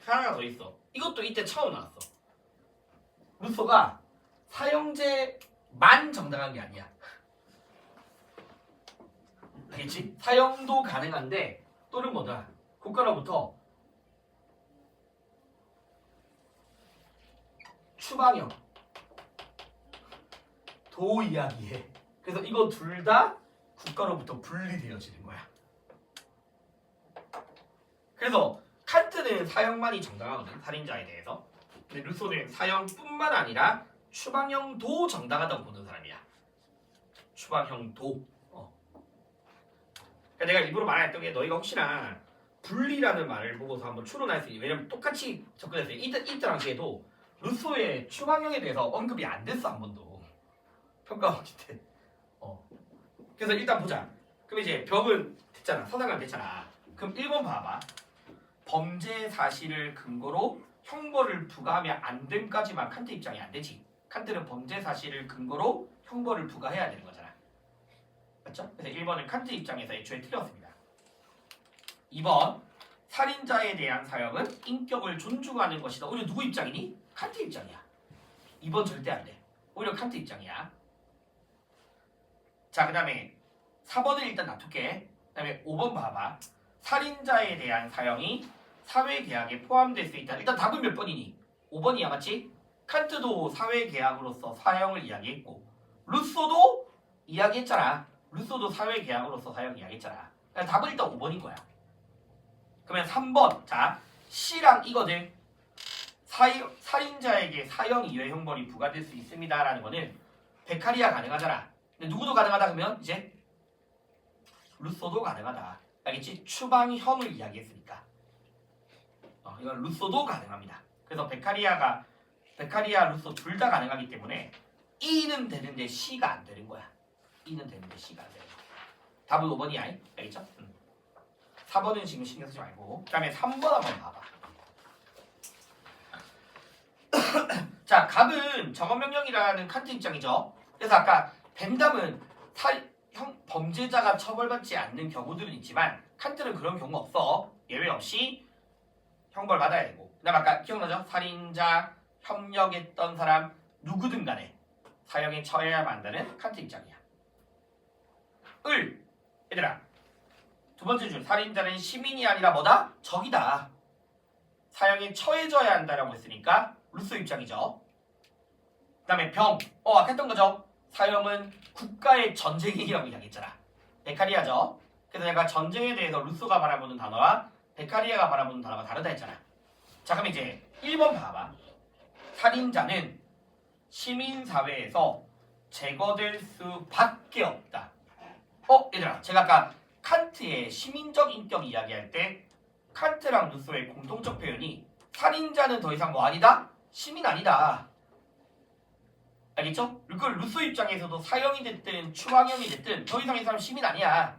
하나가 더 있어. 이것도 이때 처음 나왔어. 루소가 사형제만 정당한 게 아니야. 알겠지? 사형도 가능한데 또는 뭐다? 국가로부터 추방형 도 이야기해. 그래서 이거 둘 다 국가로부터 분리되어지는 거야. 그래서 칸트는 사형만이 정당하거든. 살인자에 대해서. 근데 루소는 사형뿐만 아니라 추방형도 정당하다고 보는 사람이야. 추방형도. 그러니까 내가 일부러 말했던 게 너희가 혹시나 분리라는 말을 보고서 한번 추론할 수 있니? 왜냐면 똑같이 접근했어요. 이때 당시에도 루소의 추방형에 대해서 언급이 안 됐어. 한 번도. 평가하기 때. 그래서 일단 보자. 그럼 이제 병은 됐잖아. 사상관 됐잖아. 그럼 1번 봐봐. 범죄 사실을 근거로 형벌을 부과하면 안 됨까지만 칸트 입장이 안 되지. 칸트는 범죄 사실을 근거로 형벌을 부과해야 되는 거잖아. 맞죠? 그래서 1번은 칸트 입장에서 애초에 틀렸습니다. 2번 살인자에 대한 사형은 인격을 존중하는 것이다. 오히려 누구 입장이니? 칸트 입장이야. 2번 절대 안 돼. 오히려 칸트 입장이야. 자, 그 다음에 4번을 일단 놔둘게. 그 다음에 5번 봐봐. 살인자에 대한 사형이 사회계약에 포함될 수 있다. 일단 답은 몇 번이니? 5번이야, 맞지? 칸트도 사회계약으로서 사형을 이야기했고 루소도 이야기했잖아. 루소도 사회계약으로서 사형 이야기했잖아. 그러니까 답은 일단 5번인 거야. 그러면 3번. 자, C랑 이거든. 살인자에게 사형 이외의 형벌이 부과될 수 있습니다. 라는 거는 베카리아 가능하잖아. 근데 누구도 가능하다 그러면 이제 루소도 가능하다. 알겠지? 추방형을 이야기했으니까. 이건 루소도 가능합니다. 그래서 베카리아, 루소 둘 다 가능하기 때문에 E는 되는데 C가 안 되는 거야. E는 되는데 C가 안 되는 거야. 답은 5번이야. 알겠죠? 4번은 지금 신경 쓰지 말고. 그 다음에 3번 한번 봐봐. 자, 갑은 정언명령이라는 칸트 입장이죠. 그래서 아까 벤담은 범죄자가 처벌받지 않는 경우들은 있지만 칸트는 그런 경우 없어. 예외 없이 형벌 받아야 되고. 그 다음 아까 기억나죠? 살인자, 협력했던 사람 누구든 간에 사형에 처해야만 한다는 칸트 입장이야. 얘들아 두 번째 줄 살인자는 시민이 아니라 뭐다? 적이다. 사형에 처해져야 한다라고 했으니까 루소 입장이죠. 그 다음에 병. 아까 했던 거죠. 사형은 국가의 전쟁행위라고 이야기했잖아. 베카리아죠. 그래서 내가 전쟁에 대해서 루소가 바라보는 단어와 베카리아가 바라보는 단어가 다르다 했잖아. 자, 그럼 이제 1번 봐봐. 살인자는 시민사회에서 제거될 수밖에 없다. 얘들아 제가 아까 칸트의 시민적 인격 이야기할 때 칸트랑 루소의 공통적 표현이 살인자는 더 이상 뭐 아니다? 시민 아니다. 알겠죠? 그리고 루소 입장에서도 사형이 됐든 추방형이 됐든 더 이상 이 사람 시민 아니야.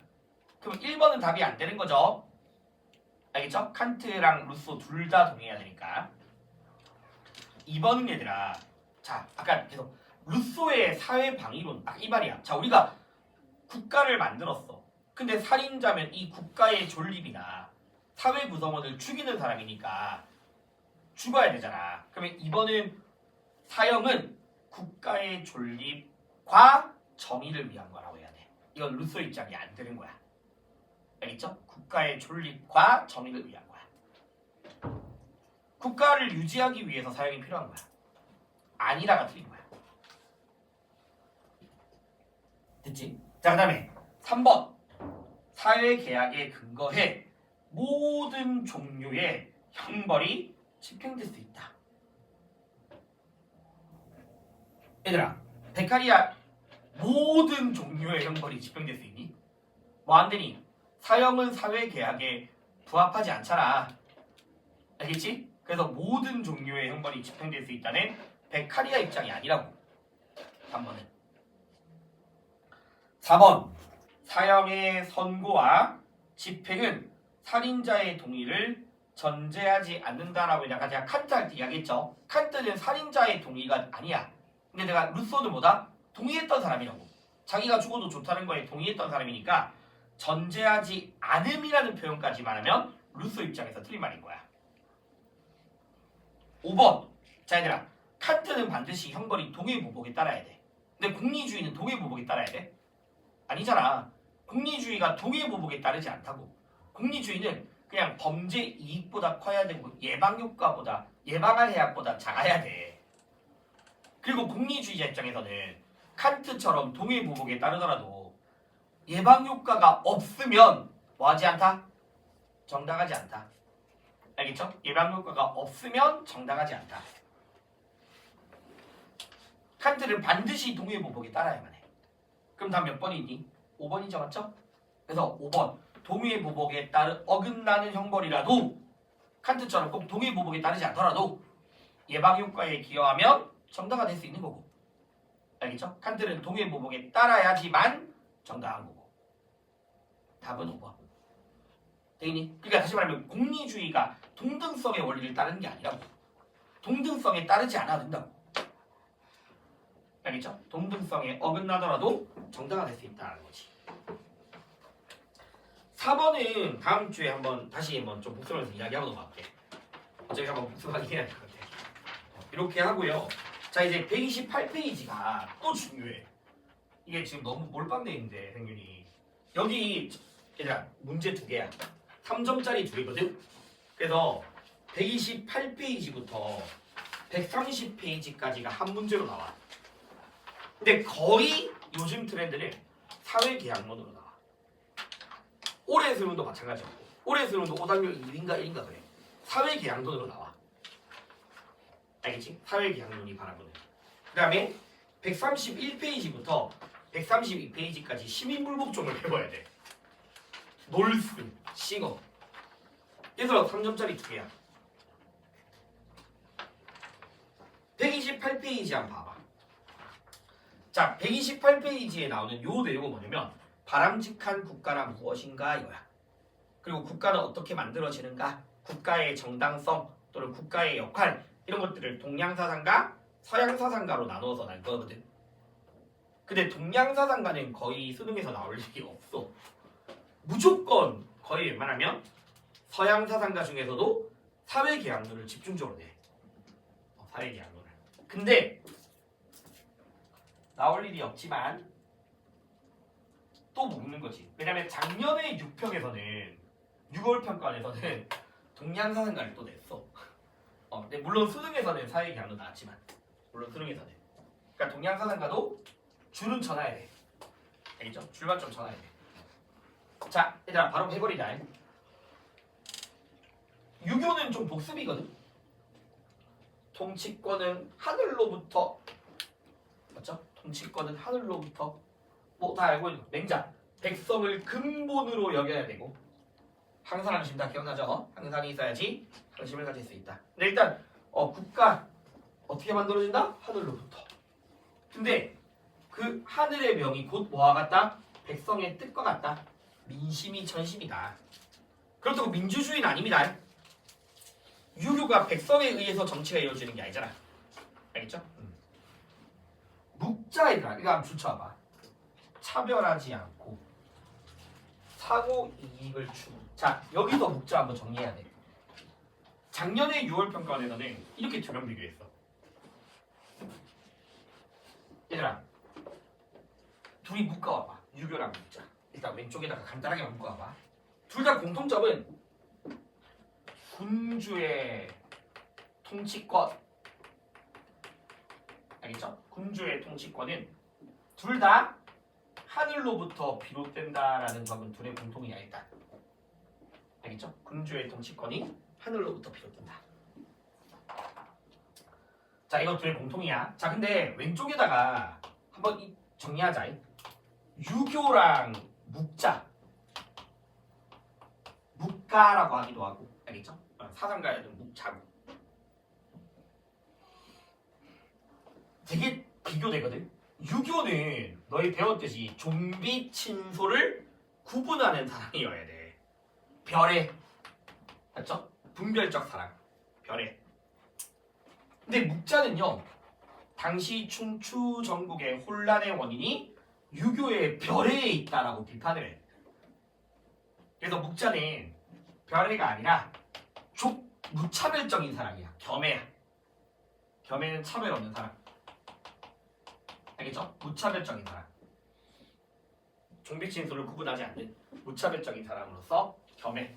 그럼 1번은 답이 안 되는 거죠. 알겠죠? 칸트랑 루소 둘 다 동의해야 되니까. 2번은 얘들아, 자 아까 계속 루소의 사회 방위론 딱 이 말이야. 자 우리가 국가를 만들었어. 근데 살인자면 이 국가의 존립이나 사회 구성원을 죽이는 사람이니까 죽어야 되잖아. 그러면 2번은 사형은 국가의 존립과 정의를 위한 거라고 해야 돼. 이건 루소 입장이 안 되는 거야. 알겠죠? 국가의 존립과 정의를 위한 거야. 국가를 유지하기 위해서 사형이 필요한 거야. 아니라가 틀린 거야. 됐지? 자, 그 다음에 3번. 사회계약에 근거해 모든 종류의 형벌이 집행될 수 있다. 얘들아, 베카리아 모든 종류의 형벌이 집행될 수 있니? 뭐 안 되니? 사형은 사회계약에 부합하지 않잖아. 알겠지? 그래서 모든 종류의 형벌이 집행될 수 있다는 베카리아 입장이 아니라고. 3번은. 4번. 사형의 선고와 집행은 살인자의 동의를 전제하지 않는다라고 내가 제가 칸트한테 이야기했죠. 칸트는 살인자의 동의가 아니야. 근데 내가 루소는 뭐다? 동의했던 사람이라고. 자기가 죽어도 좋다는 거에 동의했던 사람이니까 전제하지 않음이라는 표현까지 말하면 루소 입장에서 틀린 말인 거야. 5번. 자 얘들아, 칸트는 반드시 형벌이 동의보복에 따라야 돼. 근데 공리주의는 동의보복에 따라야 돼? 아니잖아. 공리주의가 동의보복에 따르지 않다고. 공리주의는 그냥 범죄 이익보다 커야 되고 예방효과보다 예방할 해악보다 작아야 돼. 그리고 공리주의자 입장에서는 칸트처럼 동의보복에 따르더라도 예방효과가 없으면 뭐하지 않다? 정당하지 않다. 알겠죠? 예방효과가 없으면 정당하지 않다. 칸트는 반드시 동의보복에 따라야만 해. 그럼 답 몇 번이니? 5번이죠, 맞죠? 그래서 5번 동의보복에 따른 어긋나는 형벌이라도 칸트처럼 꼭 동의보복에 따르지 않더라도 예방효과에 기여하면 정당화될 수 있는 거고. 알겠죠? 칸트는 동의보복에 따라야지만 정당한 거고. 답은 5번. 되니? 그러니까 다시 말하면 공리주의가 동등성의 원리를 따르는 게 아니라고. 동등성에 따르지 않아도 된다고. 알겠죠? 동등성에 어긋나더라도 정당화될 수 있다는 거지. 4번은 다음 주에 한번 다시 한번 좀 복습하면서 이야기하고 넘어갈게. 어차피 한번 복습하긴 해야 될 것 같아. 이렇게 하고요. 자 이제 128페이지가 또 중요해. 이게 지금 너무 몰빵돼 있는데 생균이 여기 얘들아 문제 2개야. 3점짜리 2개거든. 그래서 128페이지부터 130페이지까지가 한 문제로 나와. 근데 거의 요즘 트렌드는 사회계약론으로 나와. 올해 수능도 마찬가지고 올해 수능도 5단계 2인가 1인가 그래. 사회계약론으로 나와. 알겠지? 사회계약론이 바라보는. 그 다음에 131페이지부터 132페이지까지 시민불복종을 해봐야 돼. 놀스, 싱어. 그래서 3점짜리 2개야. 128페이지 한번 봐봐. 자, 128페이지에 나오는 요 내용은 뭐냐면 바람직한 국가란 무엇인가 이거야. 그리고 국가는 어떻게 만들어지는가, 국가의 정당성 또는 국가의 역할 이런 것들을 동양사상가, 서양사상가로 나누어서 난 거거든. 근데 동양사상가는 거의 수능에서 나올 일이 없어. 무조건 거의 웬만하면 서양사상가 중에서도 사회계약론을 집중적으로 내. 사회계약론을. 근데 나올 일이 없지만 또 묻는 거지. 왜냐면 작년에 6평에서는 6월 평가에서는 동양사상가를 또 냈어. 근데 물론 수능에서는 사회계약론 나왔지만 물론 수능에서는. 그러니까 동양사상가도 줄은 쳐놔야 돼. 알겠죠? 줄만 좀 쳐놔야 돼. 자, 얘들아 바로 해버리자. 유교는 좀 복습이거든. 통치권은 하늘로부터, 맞죠? 통치권은 하늘로부터 뭐 다 알고 있는 거. 맹자 백성을 근본으로 여겨야 되고 항상 항심 다 기억나죠? 항상이 있어야지 항심을 가질 수 있다. 근데 일단 국가 어떻게 만들어진다? 하늘로부터. 근데 그 하늘의 명이 곧 뭐와 같다? 백성의 뜻과 같다. 민심이 천심이다. 그렇다고 민주주의는 아닙니다. 유교가 백성에 의해서 정치가 이루어지는 게 아니잖아. 알겠죠? 묵자이다. 이거 한번 줄쳐봐. 차별하지 않고 상호 이익을 추구. 자, 여기서 묵자 한번 정리해야 돼. 작년에 6월 평가원에서는 이렇게 두 명 비교했어. 얘들아, 둘이 묶어와봐. 유교랑 묵자. 일단 왼쪽에다가 간단하게 묶어와봐. 둘 다 공통점은 군주의 통치권. 알겠죠? 군주의 통치권은 둘 다 하늘로부터 비롯된다라는 점은 둘의 공통이야 일단. 알겠죠? 군주의 통치권이 하늘로부터 비롯된다. 자, 이거 둘의 공통이야. 자, 근데 왼쪽에다가 한번 정리하자. 유교랑 묵자, 묵가라고 하기도 하고, 알겠죠? 사상가에는 묵자고. 되게 비교되거든. 유교는 너희 배웠듯이 좀비 친소를 구분하는 사랑이어야 돼. 별의, 맞죠? 분별적 사랑, 별의. 근데 묵자는요, 당시 춘추 전국의 혼란의 원인이 유교의 별에에 있다라고 비판을 해. 그래서 묵자는 별애가 아니라 무차별적인 사랑이야. 겸애야. 겸애는 차별 없는 사랑. 알겠죠? 무차별적인 사랑. 종비 친소를 구분하지 않는 무차별적인 사랑으로서 겸애.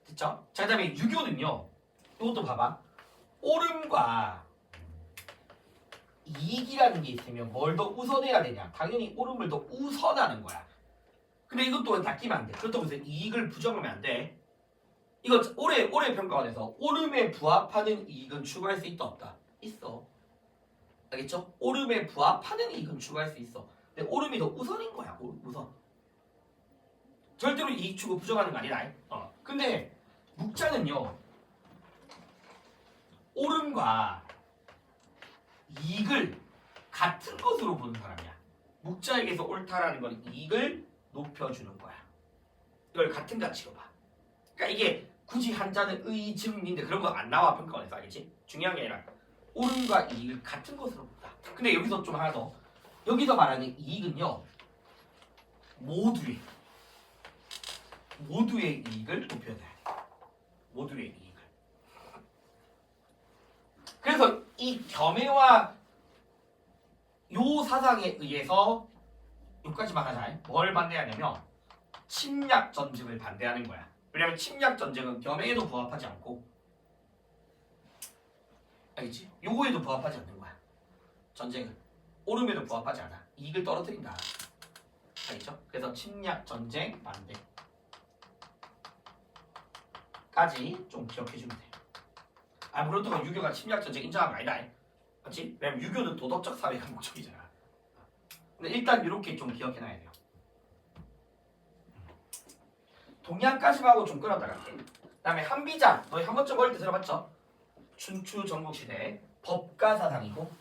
됐죠? 자, 그 다음에 유교는요, 이것도 봐봐. 옳음과 이익이라는 게 있으면 뭘 더 우선해야 되냐? 당연히 옳음을 더 우선하는 거야. 근데 이것도 낚이면 안 돼. 그렇다고 해서 이익을 부정하면 안 돼. 이거 올해 평가원에서 옳음에 부합하는 이익은 추구할 수 있다 없다? 있어. 알겠죠? 옳음에 부합하는 이익은 추구할 수 있어. 근데 옳음이 더 우선인 거야. 우선. 절대로 이익 추구 부정하는 거 아니다. 근데 묵자는요, 옳음과 이익을 같은 것으로 보는 사람이야. 묵자에게서 옳다라는 건 이익을 높여주는 거야. 이걸 같은 가치로 봐. 그러니까 이게 굳이 한자는 의증인데 그런 거 안 나와 평가원에서. 알겠지? 중요한 게 아니라 옳음과 이익을 같은 것으로 본다. 근데 여기서 좀 하나 더. 여기서 말하는 이익은요, 모두의 이익을 높여야 돼. 모두의 이익을. 그래서 이 겸해와 요 사상에 의해서 여기까지만 하자. 뭘 반대하냐면 침략 전쟁을 반대하는 거야. 왜냐면 침략 전쟁은 겸해에도 부합하지 않고, 알겠지? 요거에도 부합하지 않는 거야. 전쟁은 옳음에도 부합하지 않아. 이익을 떨어뜨린다. 알겠죠? 그래서 침략 전쟁 반대. 까지 좀 기억해주면 돼. 그렇다고 유교가 침략 전쟁 인정한 거 아니다. 맞지? 왜냐면 유교는 도덕적 사회가 목적이잖아. 근데 일단 이렇게 좀 기억해놔야 돼요. 동양까지만 하고 좀 끌었다 갈게. 그 다음에 한비자. 너희 한 번쯤 어릴 때 들어봤죠? 춘추 전국시대 법가 사상이고,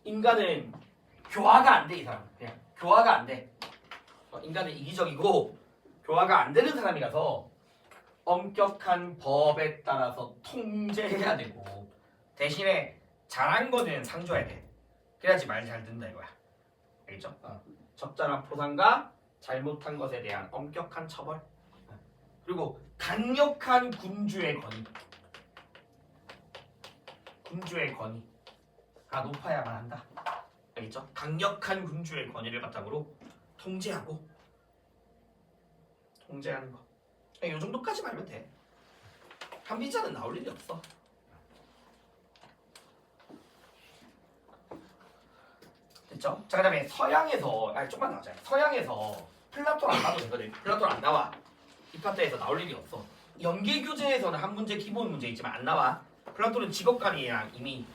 인간은 교화가 안 돼. 이 사람 그냥 교화가 안 돼. 인간은 이기적이고 교화가 안 되는 사람이라서 엄격한 법에 따라서 통제해야 되고, 대신에 잘한 거는 상줘야 돼. 그래야지 말 잘 듣는다 이거야. 알겠죠? 적절한 포상과 잘못한 것에 대한 엄격한 처벌, 그리고 강력한 군주의 권위. 군주의 권위가 높아야만 한다. 알겠죠? 강력한 군주의 권위를 바탕으로 통제하는 거. 이 정도까지만 하면 돼. 한비자는 나올 일이 없어. 됐죠? 자, 그 다음에 서양에서, 좀만 나오자. 서양에서 플라톤 안 나와도 되거든. 플라톤 안 나와. 이 파트에서 나올 일이 없어. 연계교재에서는 한 문제, 기본 문제 있지만 안 나와. 플라톤은 직업관이랑 이미.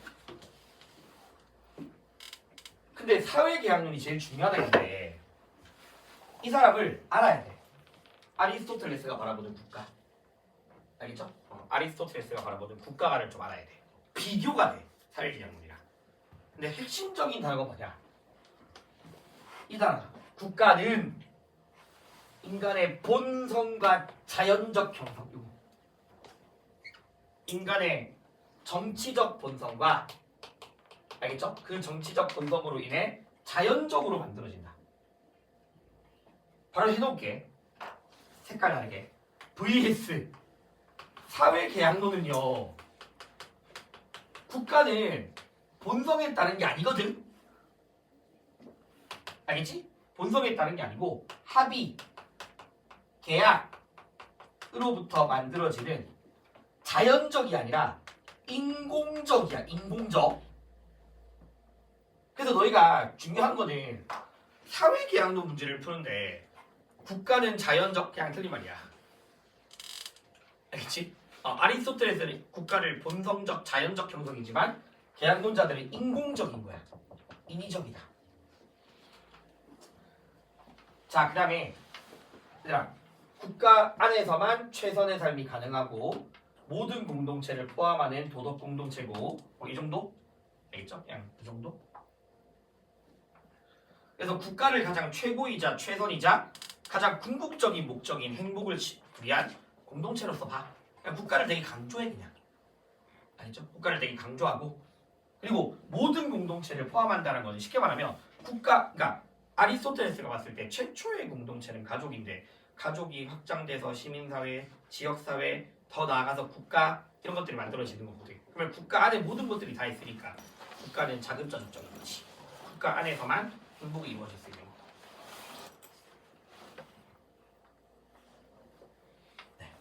근데 사회계약론이 제일 중요하다는데 이 사람을 알아야 돼. 아리스토텔레스가 바라보는 국가. 알겠죠? 아리스토텔레스가 바라보는 국가가를 좀 알아야 돼. 비교가 돼. 사회계약론이랑. 근데 핵심적인 단어가 뭐냐? 이단 국가는 인간의 본성과 자연적 형성, 인간의 정치적 본성과 알겠죠? 그 정치적 본성으로 인해 자연적으로 만들어진다. 바로 해놓을게. 색깔 다르게. vs 사회계약론은요. 국가는 본성에 따른 게 아니거든. 알겠지? 본성에 따른 게 아니고 합의, 계약으로부터 만들어지는 자연적이 아니라 인공적이야. 인공적. 그래서 너희가 중요한 거는 사회계약론 문제를 푸는데 국가는 자연적 그냥 틀린 말이야. 알겠지? 아리스토텔레스는 국가를 본성적, 자연적 형성이지만 계약론자들은 인공적인 거야. 인위적이다. 자, 그 다음에 얘들아, 국가 안에서만 최선의 삶이 가능하고 모든 공동체를 포함하는 도덕 공동체고 이 정도? 알겠죠? 그냥 이 정도? 그래서 국가를 가장 최고이자 최선이자 가장 궁극적인 목적인 행복을 위한 공동체로서 봐. 그냥 국가를 되게 강조해 그냥. 알겠죠? 국가를 되게 강조하고 그리고 모든 공동체를 포함한다는 것은 쉽게 말하면 그러니까 아리스토텔레스가 봤을 때 최초의 공동체는 가족인데 가족이 확장돼서 시민사회, 지역사회, 더 나아가서 국가 이런 것들이 만들어지는 거거든. 그러면 국가 안에 모든 것들이 다 있으니까 국가는 자급자족적인 거지. 국가 안에서만 행복이 이루어질 수 있는 거. 네.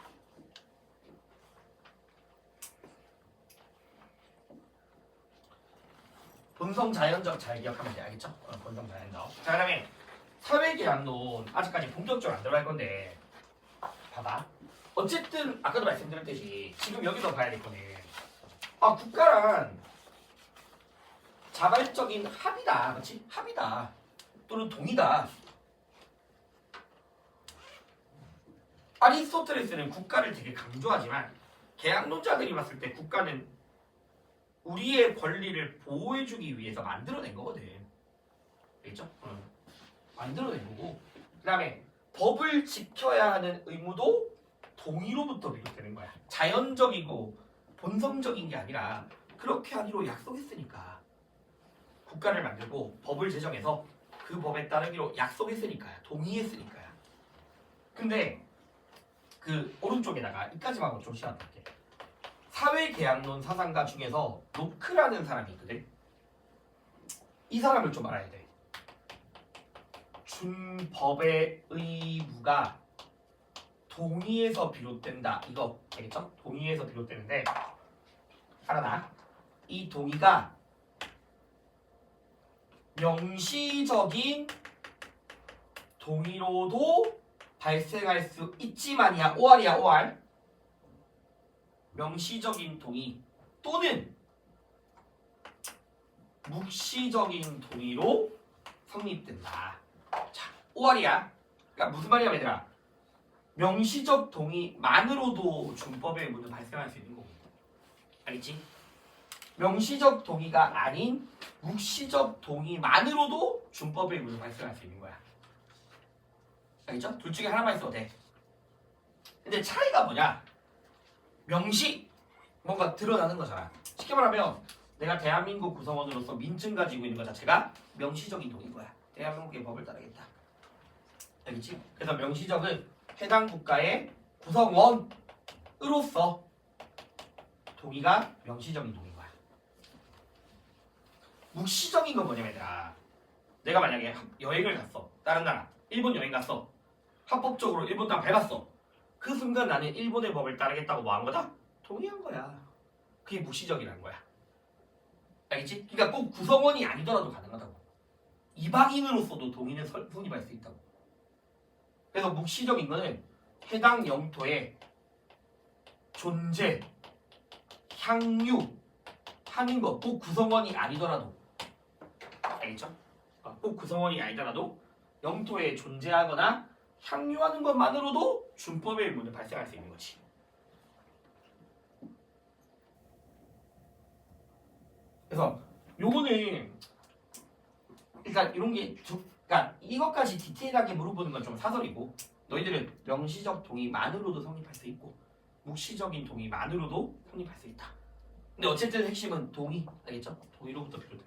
본성 자연적 잘 기억하면 돼. 알겠죠? 본성 자연적. 자, 그다음에 사회계약론 아직까지 본격적으로 안 들어갈 건데 봐봐. 어쨌든 아까도 말씀드렸듯이 지금 여기서 봐야 될 거는 국가란 자발적인 합의다. 그렇지? 합의다. 또는 동의다. 아리스토텔레스는 국가를 되게 강조하지만 계약론자들이 봤을 때 국가는 우리의 권리를 보호해주기 위해서 만들어낸 거거든. 알겠죠? 만들어낸 거고 그 다음에 법을 지켜야 하는 의무도 동의로부터 비롯되는 거야. 자연적이고 본성적인 게 아니라 그렇게 하기로 약속했으니까 국가를 만들고 법을 제정해서 그 법에 따르기로 약속했으니까요. 동의했으니까요. 근데 그 오른쪽에다가 이까지만 좀 시작할게. 사회계약론 사상가 중에서 노크라는 사람이 있거든. 이 사람을 좀 알아야 돼. 준법의 의무가 동의에서 비롯된다. 이거 알겠죠? 동의에서 비롯되는데 알아나? 이 동의가 명시적인 동의로도 발생할 수 있지만이야. OR이야. OR. 명시적인 동의 또는 묵시적인 동의로 성립된다. 자, OR이야. 그러니까 무슨 말이야, 얘들아? 명시적 동의만으로도 준법의 의무는 발생할 수 있는 거고. 알겠지? 명시적 동의가 아닌 묵시적 동의만으로도 준법의 의무는 발생할 수 있는 거야. 알겠죠? 둘 중에 하나만 있어도 돼. 근데 차이가 뭐냐? 명시 뭔가 드러나는 거잖아. 쉽게 말하면 내가 대한민국 구성원으로서 민증 가지고 있는 것 자체가 명시적인 동의인 거야. 대한민국의 법을 따르겠다. 알겠지? 그래서 명시적은 해당 국가의 구성원으로서 동의가 명시적인 동의인 거야. 묵시적인 건 뭐냐면 얘들아, 내가 만약에 여행을 갔어. 다른 나라 일본 여행 갔어. 합법적으로 일본 땅 밟았어. 그 순간 나는 일본의 법을 따르겠다고 뭐 한 거다? 동의한 거야. 그게 묵시적이라는 거야. 알겠지? 그러니까 꼭 구성원이 아니더라도 가능하다고. 이방인으로서도 동의는 성립할 수 있다고. 그래서 묵시적인 거는 해당 영토의 존재, 향유하는 거 꼭 구성원이 아니더라도 알겠죠? 꼭 구성원이 아니더라도 영토에 존재하거나 향유하는 것만으로도 준법의 의무는 발생할 수 있는 거지. 그래서 요거는 일단 이런 게 그러니까 이것까지 디테일하게 물어보는 건 좀 사설이고 너희들은 명시적 동의만으로도 성립할 수 있고 묵시적인 동의만으로도 성립할 수 있다. 근데 어쨌든 핵심은 동의, 알겠죠? 동의로부터 비롯되는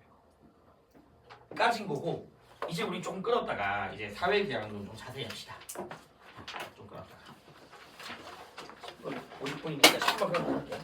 거 까진 거고 이제 우리 조금 끌었다가 이제 사회계약론 좀 자세히 합시다. 좀 끌었다가 50분이니까 10분 그럼 할게요.